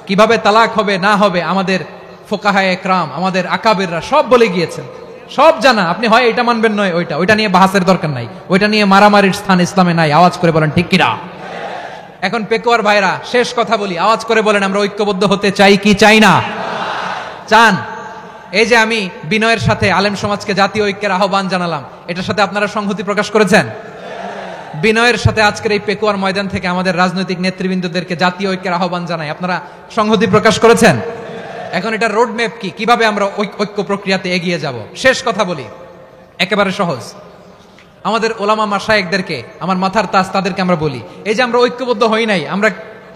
কিভাবে তালাক হবে না হবে আমাদের ফোকাহায়ে একরাম, আমাদের আকাবেররা সব বলে গিয়েছেন, সব জানা। আপনি হয় এটা মানবেন, নয় ওইটা নিয়ে বাহাসের দরকার নাই, ওইটা নিয়ে মারামারির স্থান ইসলামে নাই। আওয়াজ করে বলেন ঠিক কিনা? এখন পেকুয়ার ভাইরা, শেষ কথা বলি, আওয়াজ করে বলেন আমরা ঐক্যবদ্ধ হতে চাই কি চাই না? চান? এই যে আমি বিনয়ের সাথে আলেম সমাজকে জাতীয় ঐক্যের আহ্বান জানালাম, এটার সাথে আপনারা সংহতি প্রকাশ করেছেন? বিনয়ের সাথে আজকের এই পেকুয়ার ময়দান থেকে আমাদের রাজনৈতিক নেতৃবৃন্দদেরকে জাতীয় ঐক্যের আহ্বান জানাই, আপনারা সংহতি প্রকাশ করেছেন? এখন এটা রোড ম্যাপ কি, কিভাবে আমরা ঐক্য প্রক্রিয়াতে এগিয়ে যাব? শেষ কথা বলি, একেবারে সহজ। আমাদের ওলামা মাশায়েখদেরকে, আমার মাথার তাজ, তাদেরকে আমরা বলি, এই যে আমরা ঐক্যবদ্ধ হই নাই,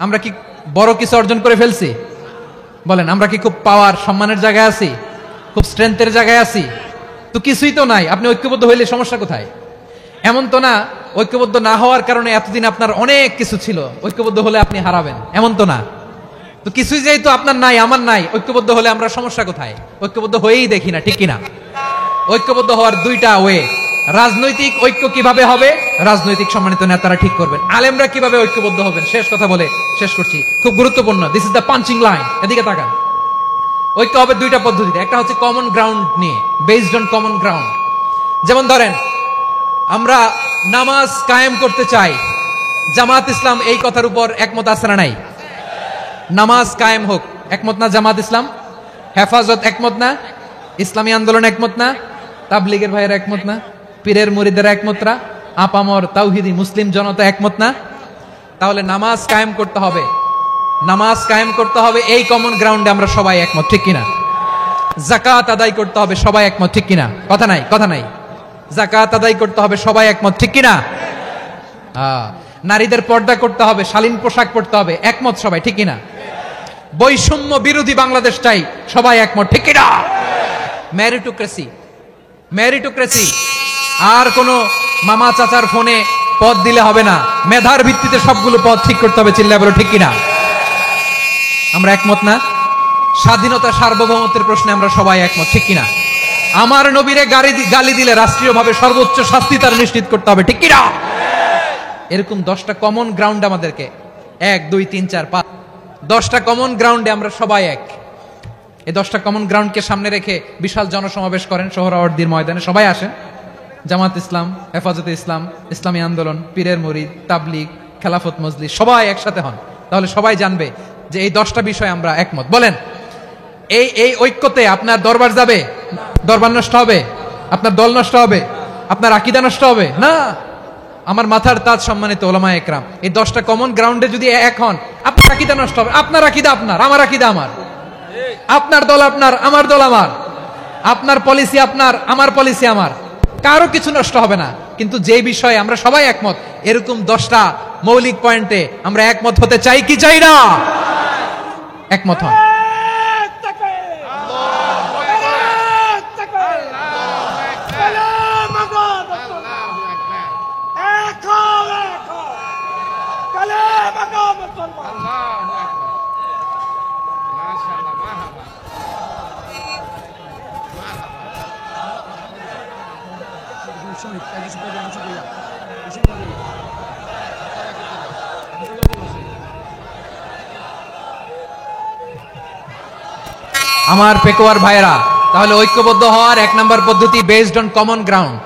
আমরা কি বড় কিছু অর্জন করে ফেলছি? বলেন, আমরা কি খুব পাওয়ার সম্মানের জায়গায় আছি? খুব স্ট্রেংথের জায়গায় আছি? তো কিছুই তো নাই। আপনি ঐক্যবদ্ধ হইলে সমস্যা কোথায়? এমন তো না ঐক্যবদ্ধ না হওয়ার কারণে এতদিন আপনার অনেক কিছু ছিল, ঐক্যবদ্ধ হলে আপনি হারাবেন, এমন তো না। তো কিছুই যেহেতু আপনার নাই, আমার নাই, ঐক্যবদ্ধ হলে আমরা সমস্যা কোথায়? ঐক্যবদ্ধ হয়েই দেখি না, ঠিক কিনা? ঐক্যবদ্ধ হওয়ার দুইটা ওয়ে। রাজনৈতিক ঐক্য কিভাবে হবে? রাজনৈতিক সম্মানিত নেতারা ঠিক করবেন। আলেমরা কিভাবে ঐক্যবদ্ধ হবেন? শেষ কথা বলে শেষ করছি, খুব গুরুত্বপূর্ণ। This is the punching line. এদিকে তাকান। ঐক্য হবে দুইটা পদ্ধতিতে। একটা হচ্ছে কমন গ্রাউন্ড নিয়ে, বেসড অন কমন গ্রাউন্ড। যেমন ধরেন, আমরা নামাজ কায়েম করতে চাই, জামাত ইসলাম এই কথার উপর একমত আছে না নাই? নামাজ কায়েম হোক, একমত না জামাত ইসলাম? হেফাজত একমত না? ইসলামী আন্দোলন একমত না? তাবলীগের ভাইয়েরা একমত না? পীরের মুরিদেরা একমত না? আপামর তাওহীদি মুসলিম জনতা একমত না? তাহলে নামাজ কায়েম করতে হবে, নামাজ কায়েম করতে হবে, এই কমন গ্রাউন্ডে আমরা সবাই একমত, ঠিক কিনা? যাকাত আদায় করতে হবে, সবাই একমত, ঠিক কিনা? কথা নাই, কথা নাই। যাকাত আদায় করতে হবে, সবাই একমত, ঠিক কিনা? নারীদের পর্দা করতে হবে, শালীন পোশাক পরতে হবে, একমত সবাই, ঠিক কিনা? বৈষম্য বিরোধী বাংলাদেশ চাই, সবাই একমত, ঠিক কিনা? মেরিটোক্রেসি, মেরিটোক্রেসি, আর কোন মামা চাচার ফোনে পদ দিলে হবে না, মেধার ভিত্তিতে সবগুলো পদ ঠিক করতে হবে। চিল্লায় বলো ঠিক কিনা? আমরা একমত না? স্বাধীনতা সার্বভৌমত্বের প্রশ্নে আমরা সবাই একমত, ঠিক কিনা? আমার নবীরে গালি দিলে রাষ্ট্রীয়ভাবে সর্বোচ্চ শাস্তি তার নিশ্চিত করতে হবে, ঠিক কিনা? এরকম 10টা কমন গ্রাউন্ড আমাদেরকে, 1 2 3 4 5, 10টা কমন গ্রাউন্ডে আমরা সবাই এক। এই 10টা কমন গ্রাউন্ডকে সামনে রেখে বিশাল জনসমাবেশ করেন সোহরাওয়ার্দীর ময়দানে, সবাই আসেন। জামাত ইসলাম, হেফাজতে ইসলাম, ইসলামী আন্দোলন, পীরের মুরিদ, তাবলীগ, খেলাফত মজলিস, সবাই একসাথে হন। তাহলে সবাই জানবে যে এই 10টা বিষয় আমরা একমত। বলেন, এই ঐক্যতে আপনার দরবার যাবে? দরবার নষ্ট হবে? আপনার দল নষ্ট হবে? আপনার আকীদা নষ্ট হবে না? আমার মাথার তাজ সম্মানিত ওলামায়ে একরাম, এই 10টা কমন গ্রাউন্ডে যদি এক হন, আপনার আকীদা নষ্ট হবে? আপনার আকীদা আপনার, আমার আকীদা আমার, আপনার দল আপনার, আমার দল আমার, আপনার পলিসি আপনার, আমার পলিসি আমার, কারো কিছু নষ্ট হবে না। কিন্তু যে বিষয়ে আমরা সবাই একমত, এরকম 10টা মৌলিক পয়েন্টে আমরা একমত হতে চাই কি চাই না? একমত হন। আমার পেকোয়ার ভাইরা, তাহলে ঐক্যবদ্ধ হওয়ার 1 নম্বর পদ্ধতি based on common ground.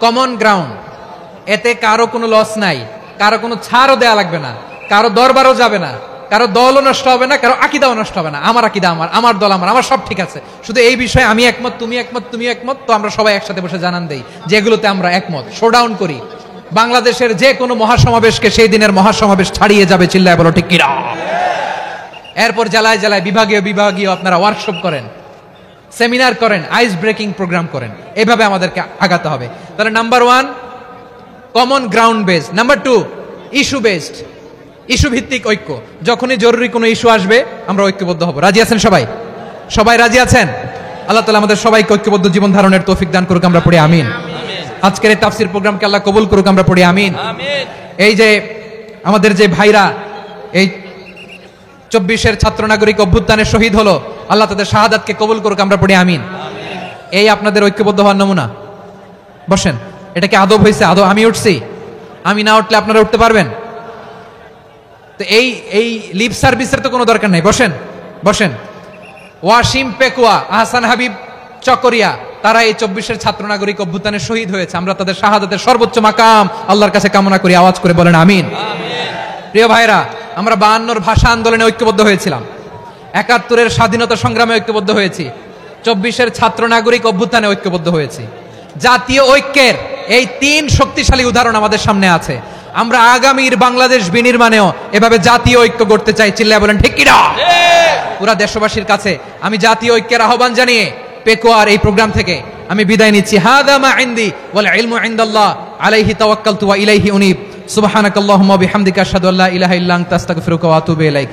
Common ground, এতে কারো কোনো লস নাই, কারো কোনো ছাড়ও দেয়া লাগবে না, কারো দরবারও যাবে না, কারো দলও নষ্ট হবে না, কারো আকিদাও নষ্ট হবে না। আমার আকিদা আমার, আমার দল আমার, আমার সব ঠিক আছে। শুধু এই বিষয়ে আমি একমত, তুমি একমত, তুমি একমত, তো আমরা সবাই একসাথে বসে জানান দেই যেগুলোতে আমরা একমত, শোডাউন করি। বাংলাদেশের যে কোনো মহাসমাবেশকে সেই দিনের মহাসমাবেশ ছাড়িয়ে যাবে, চিল্লায় বলো ঠিক কিনা। এরপর জেলায় জেলায় বিভাগীয় বিভাগীয় আপনারা ওয়ার্কশপ করেন, সেমিনার করেন, আইস ব্রেকিং প্রোগ্রাম করেন। এভাবে আমাদেরকে আগাতে হবে। তাহলে number 1 common ground based, number 2 issue based, issue ভিত্তিক ঐক্য। যখনই জরুরি কোনো ইস্যু আসবে আমরা ঐক্যবদ্ধ হব। রাজি আছেন সবাই? সবাই রাজি আছেন? আল্লাহ তাআলা আমাদের সবাইকে ঐক্যবদ্ধ জীবন ধারণের তৌফিক দান করুক, আমরা পড়ি আমিন। আজকের এই তাফসীর প্রোগ্রামকে আল্লাহ কবুল করুক, আমরা পড়ি আমিন। এই যে আমাদের যে ভাইরা এই 24-এর ছাত্র নাগরিক অভ্যুত্থানে শহীদ হলো, আল্লাহ তাদের শাহাদাতকে কবুল করুক, আমরা পড়ি আমিন। এই আপনাদের ঐক্যবদ্ধ হওয়ার নমুনা। বসেন, এটা কি আদব হয়েছে? আদব আমি উঠছি, আমি না উঠলে আপনারা উঠতে পারবেন? তো এই লিপ সার্ভিসের তো কোনো দরকার নাই। বসেন বসেন। ওয়াসিম পেকুয়া, আহসান হাবিব চকরিয়া, তারা এই 24-এর ছাত্র নাগরিক অভ্যুত্থানে শহীদ হয়েছে। আমরা তাদের শাহাদাতের সর্বোচ্চ মাকাম আল্লাহর কাছে কামনা করি। আওয়াজ করে বলেন আমিন। প্রিয় ভাইরা, আমরা 52-র ভাষা আন্দোলনে ঐক্যবদ্ধ হয়েছিলাম, 71-এর স্বাধীনতা সংগ্রামে ঐক্যবদ্ধ হয়েছি, 24-এর ছাত্র নাগরিক অভ্যুত্থানে ঐক্যবদ্ধ হয়েছি। জাতীয় ঐক্যের এই 3 শক্তিশালী উদাহরণ আমাদের সামনে আছে। আমরা আগামীর বাংলাদেশ বিনির্মাণেও এভাবে জাতীয় ঐক্য গড়তে চাই। চিল্লায় বলেন ঠিক কিনা। পুরা দেশবাসীর কাছে আমি জাতীয় ঐক্যের আহ্বান জানিয়ে পেকোয়ার এই প্রোগ্রাম থেকে আমি বিদায় নিচ্ছি। হাদা মা ইনদি ওয়াল ইলমু ইনদাল্লাহ আলাইহি তাওয়াক্কালতু ওয়া ইলাইহি উনীব। সুবহানাকাল্লাহুম্মা ওয়া বিহামদিকা আশহাদু আল্লা ইলাহা ইল্লা আনতা আস্তাগফিরুকা ওয়া আতুবু ইলাইক।